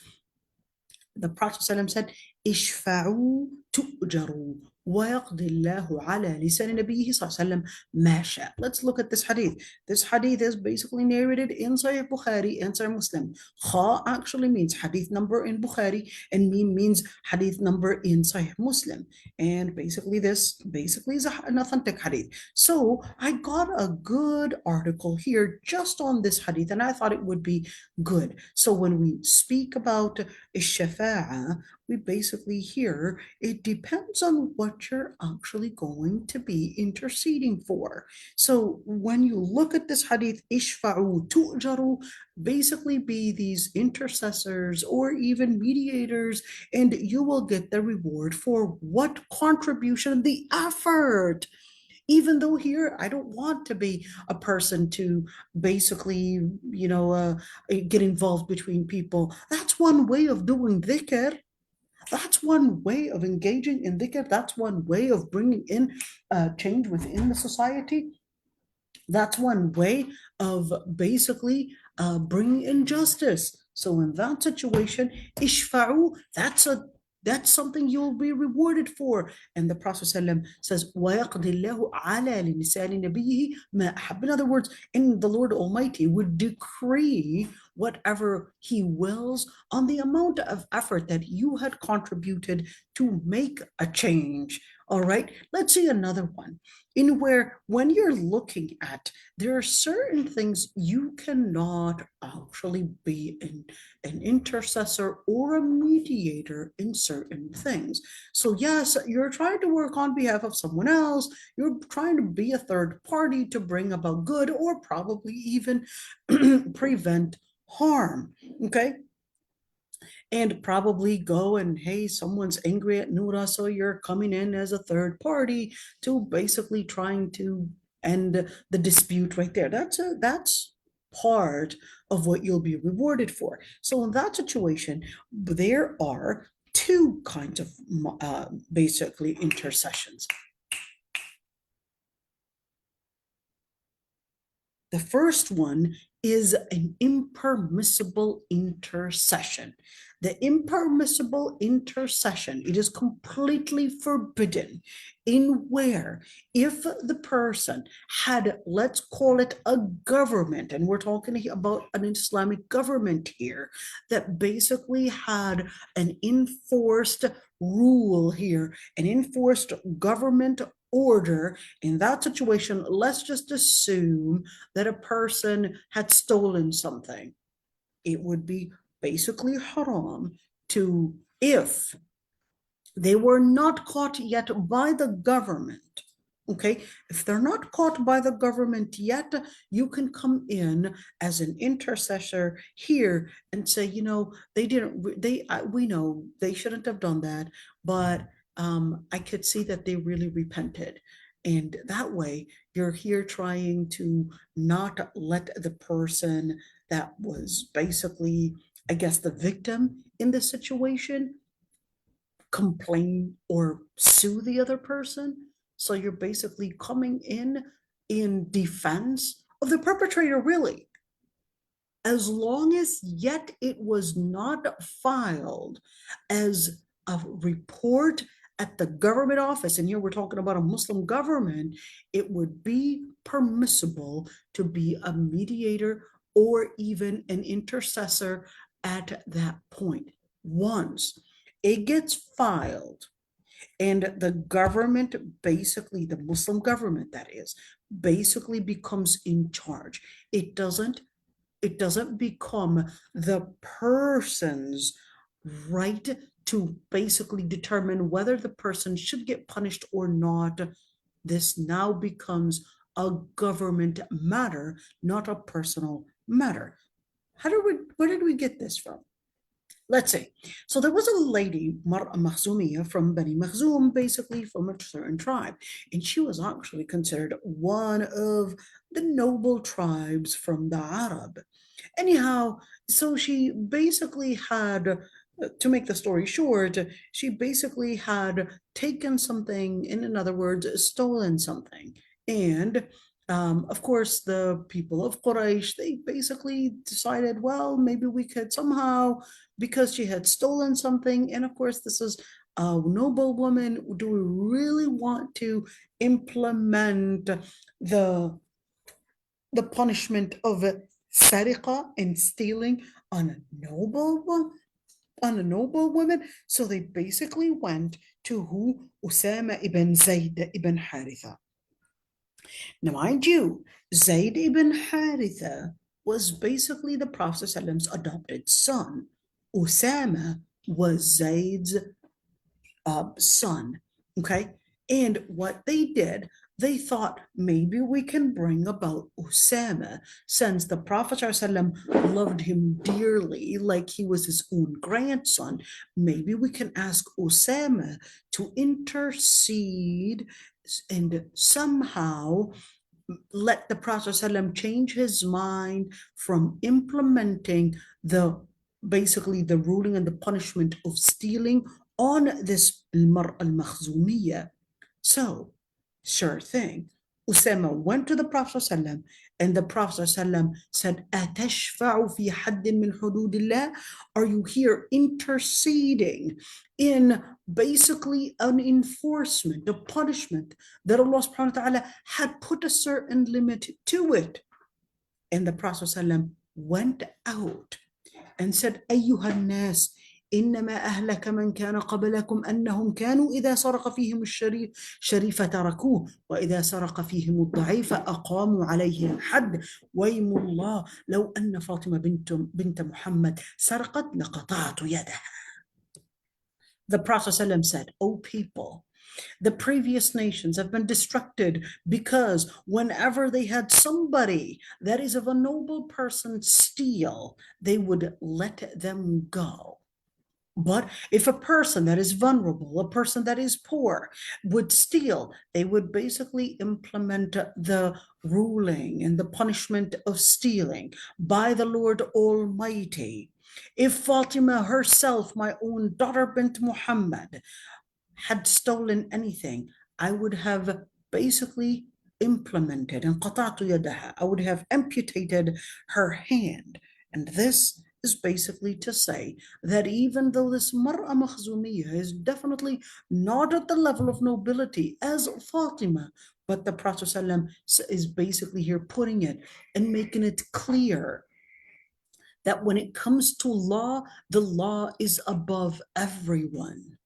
The Prophet ﷺ said, اشفعوا تؤجروا ويقضي الله على لسان نبيه صلى الله عليه وسلم ما شاء. Let's look at this hadith. This hadith is basically narrated in Sahih Bukhari and Sahih Muslim. Kha actually means hadith number in Bukhari, and mim means hadith number in Sahih Muslim. And basically this basically is an authentic hadith. So I got a good article here just on this hadith, and I thought it would be good. So when we speak about الشفاعة, we basically hear it depends on what you're actually going to be interceding for. So when you look at this hadith, ishfa'u tu'jaru, basically be these intercessors or even mediators, and you will get the reward for what contribution, the effort. Even though here I don't want to be a person to basically, get involved between people. That's one way of doing dhikr. That's one way of engaging in dhikr. That's one way of bringing in change within the society. That's one way of basically bringing in justice. So in that situation, ishfa'u, that's something you'll be rewarded for. And the Prophet ﷺ says, وَيَقْضِ اللَّهُ عَلَى لِسَانِ نَبِيِّهِ مَا أَحَبَّ. In other words, in the Lord Almighty would decree whatever he wills on the amount of effort that you had contributed to make a change. All right, let's see another one in where when you're looking at, there are certain things you cannot actually be an intercessor or a mediator in certain things. So yes, you're trying to work on behalf of someone else, you're trying to be a third party to bring about good or probably even prevent harm, okay? And probably go and, hey, someone's angry at Nura, so you're coming in as a third party to basically trying to end the dispute right there. That's part of what you'll be rewarded for. So in that situation, there are two kinds of basically intercessions. The first one is an impermissible intercession. The impermissible intercession, it is completely forbidden in where if the person had, let's call it a government, and we're talking about an Islamic government here, that basically had an enforced rule here, an enforced government order. In that situation, let's just assume that a person had stolen something. It would be basically haram to, if they were not caught yet by the government, okay, if they're not caught by the government yet, you can come in as an intercessor here and say, we know they shouldn't have done that, but I could see that they really repented. And that way, you're here trying to not let the person that was basically, I guess, the victim in this situation complain or sue the other person. So you're basically coming in defense of the perpetrator, really. As long as yet it was not filed as a report at the government office, and here we're talking about a Muslim government, it would be permissible to be a mediator or even an intercessor at that point. Once it gets filed and the government, basically the Muslim government that is, basically becomes in charge. It doesn't become the person's right to basically determine whether the person should get punished or not. This now becomes a government matter, not a personal matter. Where did we get this from? Let's see. So there was a lady, Mar'a Makhzumiyya, from Bani Makhzum, basically from a certain tribe. And she was actually considered one of the noble tribes from the Arab. Anyhow, so she basically had, to make the story short, she basically had taken something, in other words, stolen something. And of course, the people of Quraysh, they basically decided, well, maybe we could somehow, because she had stolen something, and of course, this is a noble woman, do we really want to implement the the punishment of sariqa and stealing on a noble woman? So they basically went to who? Usama ibn Zayd ibn Haritha. Now, mind you, Zayd ibn Haritha was basically the Prophet's adopted son. Usama was Zayd's son. Okay. And what they did, they thought maybe we can bring about Usama, since the Prophet ﷺ loved him dearly, like he was his own grandson. Maybe we can ask Usama to intercede and somehow let the Prophet ﷺ change his mind from implementing the basically the ruling and the punishment of stealing on this Mar al-Makhzumiyya. So, sure thing. Usama went to the Prophet ﷺ, and the Prophet ﷺ said, أَتَشْفَعُ فِي حَدٍّ مِّنْ حُدُودِ اللَّهِ? Are you here interceding in basically an enforcement, a punishment that Allah subhanahu wa ta'ala had put a certain limit to it? And the Prophet ﷺ went out and said, أيها الناس إنما أهلك من كان قبلكم أنهم كانوا إذا سرق فيهم الشريف تركوه وإذا سرق فيهم الضعيف أقاموا عليه الحد ويم الله لو أن فاطمة بنت محمد سرقت لقطعت يدها. The Prophet ﷺ said, O people, the previous nations have been destructed because whenever they had somebody that is of a noble person steal, they would let them go. But if a person that is vulnerable, a person that is poor would steal, they would basically implement the ruling and the punishment of stealing by the Lord Almighty. If Fatima herself, my own daughter bint Muhammad, had stolen anything, I would have basically implemented and قطعت يدها. I would have amputated her hand. And this is basically to say that even though this Mar'a Makhzumiyya is definitely not at the level of nobility as Fatima, but the Prophet ﷺ is basically here putting it and making it clear that when it comes to law, the law is above everyone.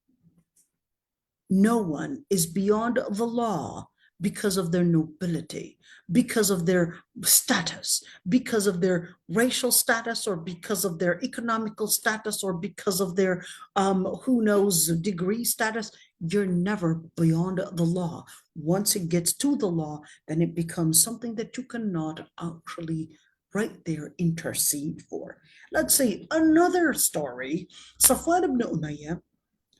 No one is beyond the law because of their nobility, because of their status, because of their racial status, or because of their economical status, or because of their, who knows, degree status. You're never beyond the law. Once it gets to the law, then it becomes something that you cannot actually right there intercede for. Let's see another story. Safwan ibn Umayyah.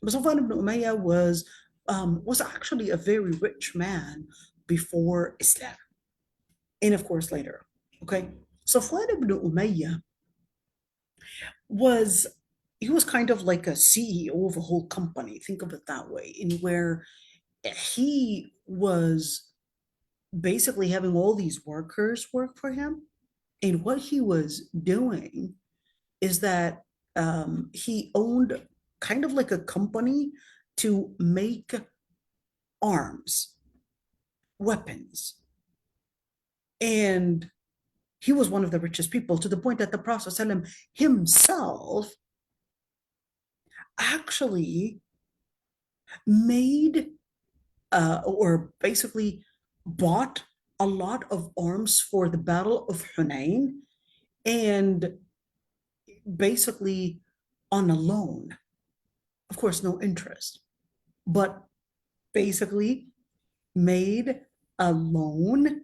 Safwan ibn Umayyah was actually a very rich man before Islam, and of course later. Okay, Safwan ibn Umayyah was kind of like a CEO of a whole company. Think of it that way, in where he was basically having all these workers work for him, and what he was doing is that he owned kind of like a company to make arms, weapons. And he was one of the richest people, to the point that the Prophet ﷺ himself actually made or basically bought a lot of arms for the Battle of Hunain, and basically on a loan. Of course, no interest, but basically made a loan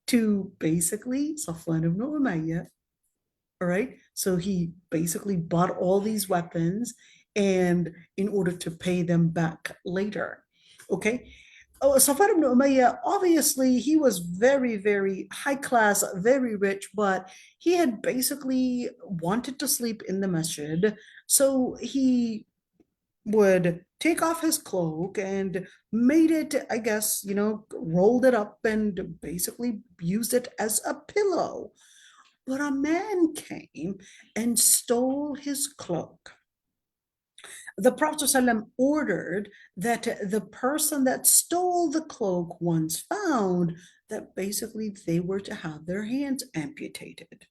to basically Safwan ibn Umayyah. All right. So he basically bought all these weapons and in order to pay them back later. Okay. Oh, Safwan ibn Umayyah, obviously, he was very, very high class, very rich, but he had basically wanted to sleep in the masjid. So he would take off his cloak and made it, I guess, rolled it up and basically used it as a pillow. But a man came and stole his cloak. The Prophet ﷺ ordered that the person that stole the cloak, once found, that basically they were to have their hands amputated.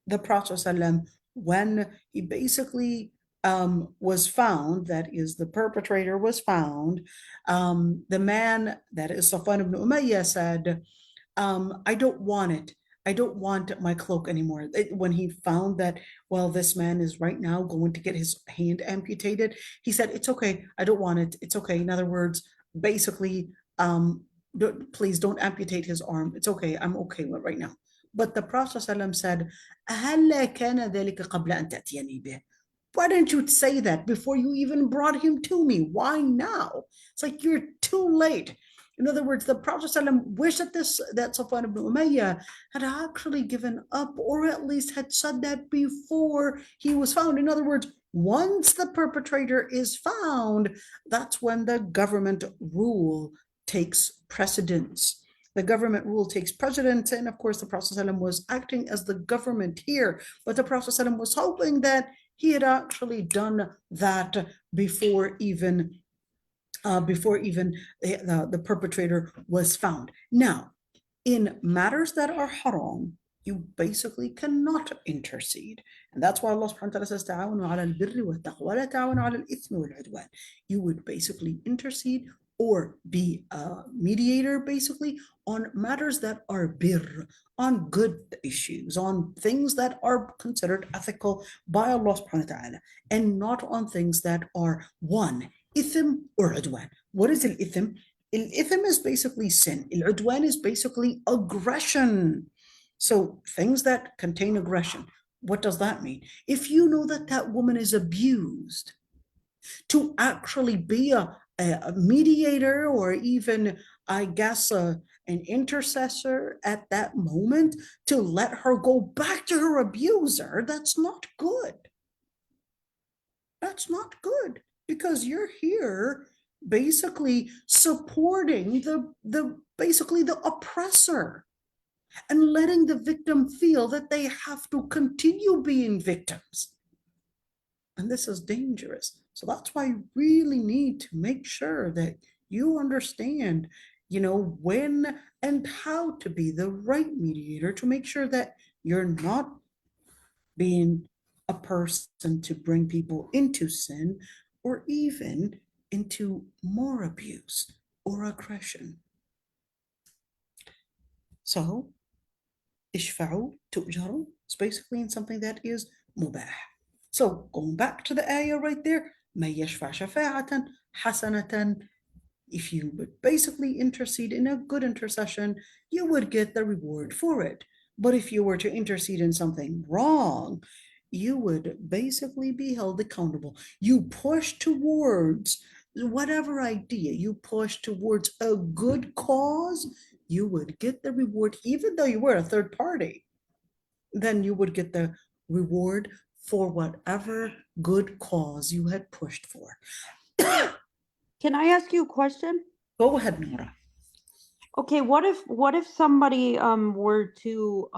The Prophet ﷺ, when he basically was found, that is, the perpetrator was found, the man, that is Safwan ibn Umayyah, said, I don't want it. I don't want my cloak anymore. When he found that, well, this man is right now going to get his hand amputated, he said, it's okay. I don't want it. It's okay. In other words, basically, please don't amputate his arm. It's okay. I'm okay with it right now. But the Prophet ﷺ said, أَهَلَّا كَانَ ذَلِكَ قَبْلَ أَن تَأْتِيَنِي بِهِ. Why didn't you say that before you even brought him to me? Why now? It's like you're too late. In other words, the Prophet ﷺ wished that Safwan ibn Umayyah had actually given up, or at least had said that before he was found. In other words, once the perpetrator is found, that's when the government rule takes precedence. The government rule takes precedence, and of course, the Prophet ﷺ was acting as the government here, but the Prophet ﷺ was hoping that he had actually done that before even the perpetrator was found. Now, in matters that are haram, you basically cannot intercede. And that's why Allah subhanahu wa ta'ala says, تعاونوا على البر والتقوى ولا تعاونوا على الإثم والعدوان. You would basically intercede or be a mediator, basically, on matters that are bir, on good issues, on things that are considered ethical by Allah subhanahu wa ta'ala, and not on things that are one, ithm or udwan. What is al-ithm? Al-ithm is basically sin. Al-udwan is basically aggression. So things that contain aggression. What does that mean? If you know that that woman is abused, to actually be a mediator, or even, I guess, an intercessor at that moment to let her go back to her abuser, that's not good. That's not good, because you're here basically supporting the oppressor and letting the victim feel that they have to continue being victims. And this is dangerous. So that's why you really need to make sure that you understand, when and how to be the right mediator, to make sure that you're not being a person to bring people into sin, or even into more abuse or aggression. So, ishfa'u tu'jaru is basically in something that is mubah. So, going back to the ayah right there, may yashfa' shafa'atan hasanatan. If you would basically intercede in a good intercession, you would get the reward for it. But if you were to intercede in something wrong, you would basically be held accountable. You push towards whatever idea you push towards a good cause, you would get the reward, even though you were a third party. Then you would get the reward for whatever good cause you had pushed for. Can I ask you a question? Go ahead, Nora. Okay, what if somebody were to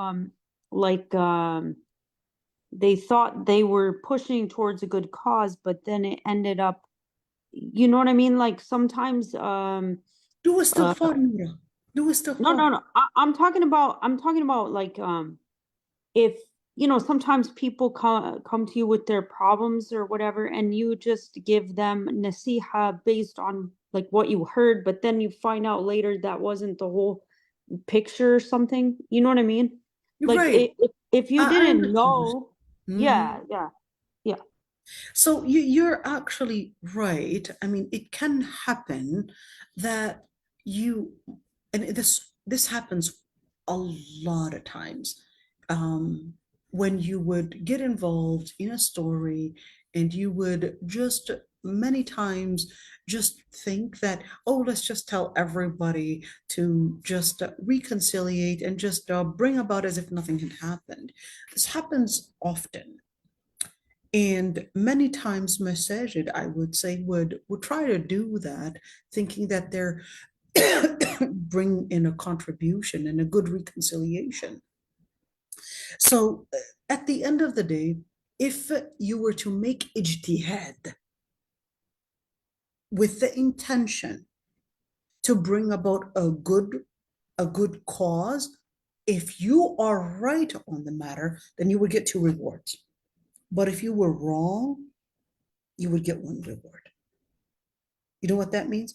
they thought they were pushing towards a good cause, but then it ended up you know what I mean? Like sometimes, Do uh, istighfar, Noura. Do no, istighfar. no. I'm talking about like, if, sometimes people come to you with their problems or whatever, and you just give them nasiha based on like what you heard, but then you find out later that wasn't the whole picture or something. You know what I mean? You're Like right. if you I didn't understand this. know, Mhm. yeah, yeah, yeah. So you're actually right. I mean, it can happen that you, and this happens a lot of times, um, when you would get involved in a story and you would just many times just think that, oh, let's just tell everybody to just reconciliate and just bring about as if nothing had happened. This happens often. And many times Masajid, I would say, would try to do that, thinking that they're bring in a contribution and a good reconciliation. So at the end of the day, if you were to make ijtihad with the intention to bring about a good cause, if you are right on the matter, then you would get two rewards. But if you were wrong, you would get one reward. You know what that means?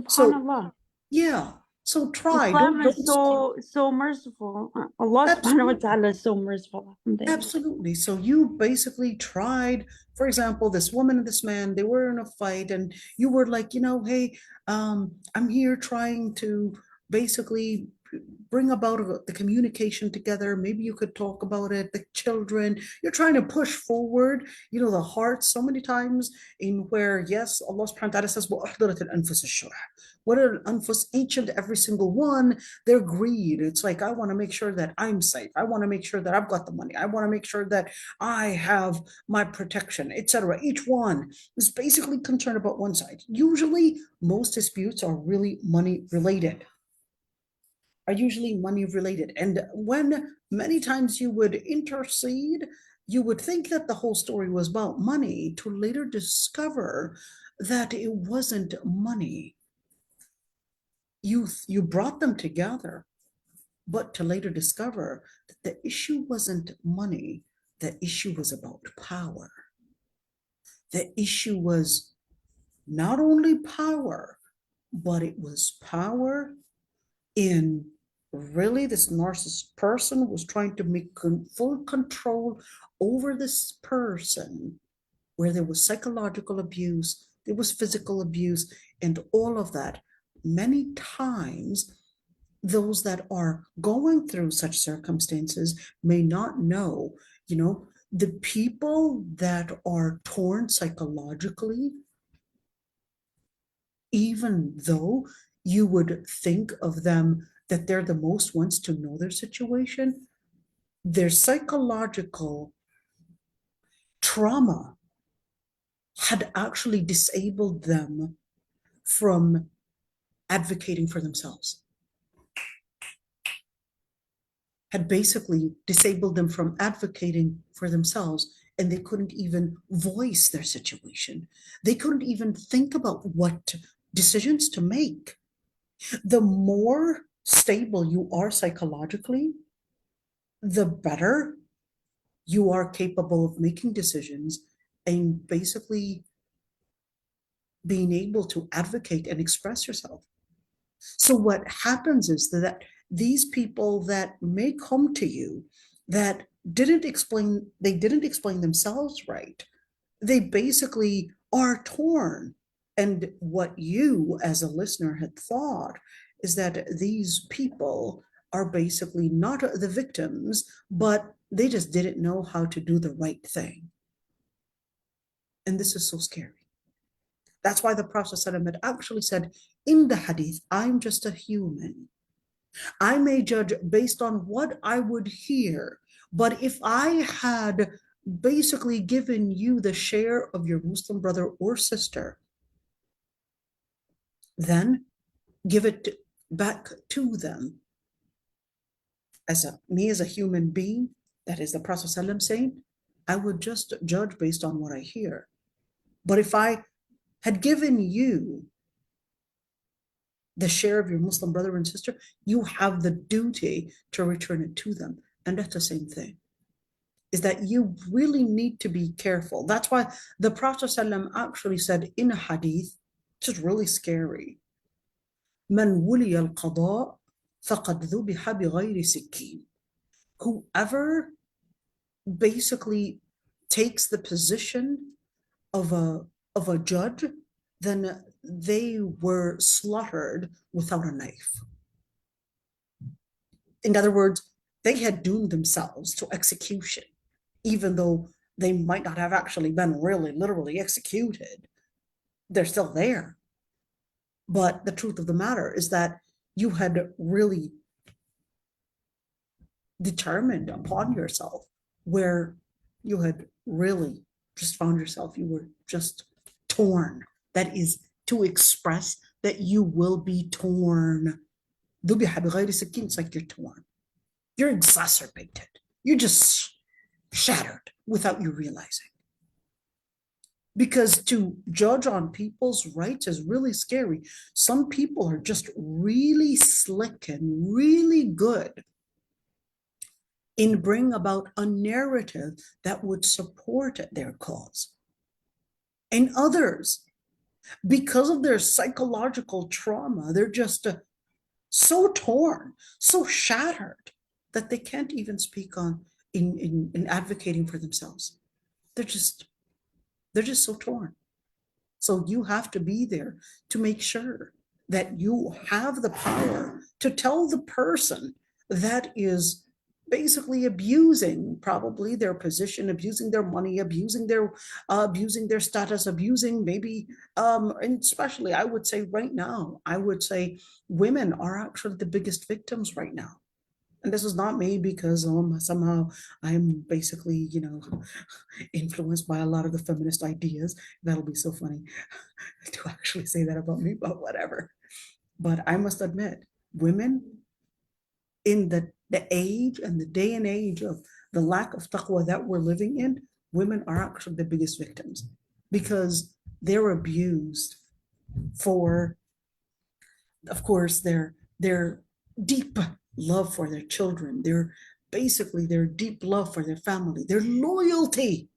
So Subhanallah. yeah. So try. Islam is Don't so merciful. Allah subhanahu wa absolutely. ta'ala is so merciful. Alhamdulillah. Absolutely. So you basically tried, for example, this woman and this man, they were in a fight, and you were like, hey, I'm here trying to basically bring about the communication together. Maybe you could talk about it, the children. You're trying to push forward, the heart so many times in where, yes, Allah subhanahu wa ta'ala says, وَأُحْضِرَتِ الْأَنفُسُ الشُّحَّ. What are anfus, each and every single one, their greed. It's like, I want to make sure that I'm safe. I want to make sure that I've got the money. I want to make sure that I have my protection, etc. Each one is basically concerned about one side. Usually, most disputes are really money related. Are usually money related. And when many times you would intercede, you would think that the whole story was about money, to later discover that it wasn't money. You brought them together, but to later discover that the issue wasn't money, the issue was about power. The issue was not only power, but it was power in, really, this narcissist person was trying to make full control over this person, where there was psychological abuse, there was physical abuse, and all of that. Many times, those that are going through such circumstances may not know, the people that are torn psychologically, even though you would think of them that they're the most ones to know their situation, their psychological trauma had actually disabled them from advocating for themselves, had basically disabled them from advocating for themselves, and they couldn't even voice their situation. They couldn't even think about what decisions to make. The more stable you are psychologically, the better you are capable of making decisions and basically being able to advocate and express yourself. So what happens is that these people that may come to you that didn't explain themselves right, they basically are torn. And what you as a listener had thought is that these people are basically not the victims, but they just didn't know how to do the right thing. And this is so scary. That's why the Prophet ﷺ actually said in the hadith, I'm just a human. I may judge based on what I would hear, but if I had basically given you the share of your Muslim brother or sister, then give it back to them. As a human being, that is the Prophet ﷺ saying, I would just judge based on what I hear. But if I had given you the share of your Muslim brother and sister, you have the duty to return it to them. And that's the same thing, is that you really need to be careful. That's why the Prophet ﷺ actually said in a hadith, which is really scary, من ولي القضاء فقد ذبح بغير سكين. Whoever basically takes the position of a judge, then they were slaughtered without a knife. In other words, they had doomed themselves to execution, even though they might not have actually been really literally executed. They're still there. But the truth of the matter is that you had really determined upon yourself where you had really just found yourself, you were just torn. That is to express that you will be torn. It's like you're torn. You're exacerbated. You're just shattered without you realizing. Because to judge on people's rights is really scary. Some people are just really slick and really good in bringing about a narrative that would support their cause. And others, because of their psychological trauma, they're just so torn, so shattered that they can't even speak on in advocating for themselves. They're just so torn. So you have to be there to make sure that you have the power to tell the person that is basically abusing probably their position, abusing their money, abusing their status, abusing maybe and especially I would say right now, I would say women are actually the biggest victims right now. And this is not me because somehow I'm basically, influenced by a lot of the feminist ideas. That'll be so funny to actually say that about me, but whatever. But I must admit, women in the age and the day and age of the lack of taqwa that we're living in, women are actually the biggest victims because they're abused for, of course, their deep love for their children, their deep love for their family, their loyalty.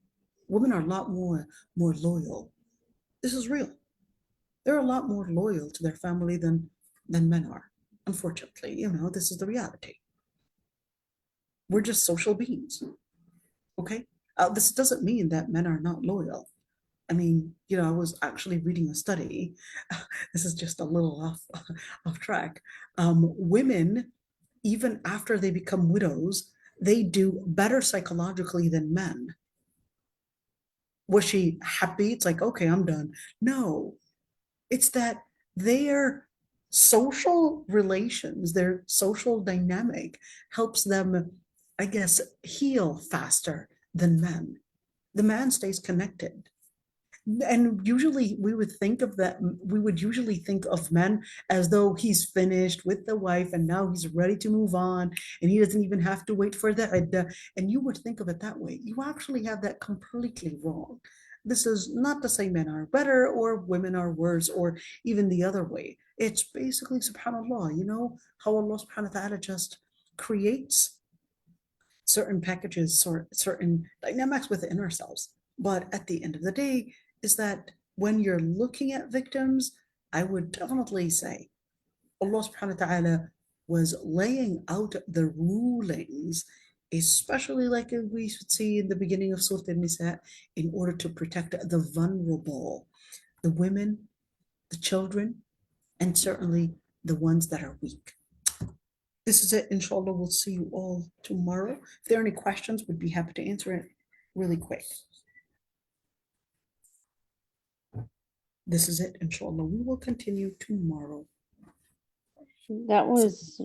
Women are a lot more loyal. This is real. They're a lot more loyal to their family than men are. Unfortunately, this is the reality. We're just social beings. Okay? This doesn't mean that men are not loyal. I mean, I was actually reading a study. This is just a little off track. Women, even after they become widows, they do better psychologically than men. Was she happy? It's like, okay, I'm done. No, it's that their social relations, their social dynamic helps them, I guess, heal faster than men. The man stays connected. And usually we would usually think of men as though he's finished with the wife and now he's ready to move on and he doesn't even have to wait for the iddah. And you would think of it that way. You actually have that completely wrong. This is not to say men are better or women are worse or even the other way. It's basically, subhanAllah, how Allah subhanahu wa ta'ala just creates certain packages or certain dynamics within ourselves. But at the end of the day, is that when you're looking at victims, I would definitely say Allah subhanahu wa ta'ala was laying out the rulings, especially like we should see in the beginning of Surah Nisa, in order to protect the vulnerable, the women, the children, and certainly the ones that are weak. This is it. Inshallah, we'll see you all tomorrow. If there are any questions, we'd be happy to answer it really quick. This is it, inshallah. We will continue tomorrow. That was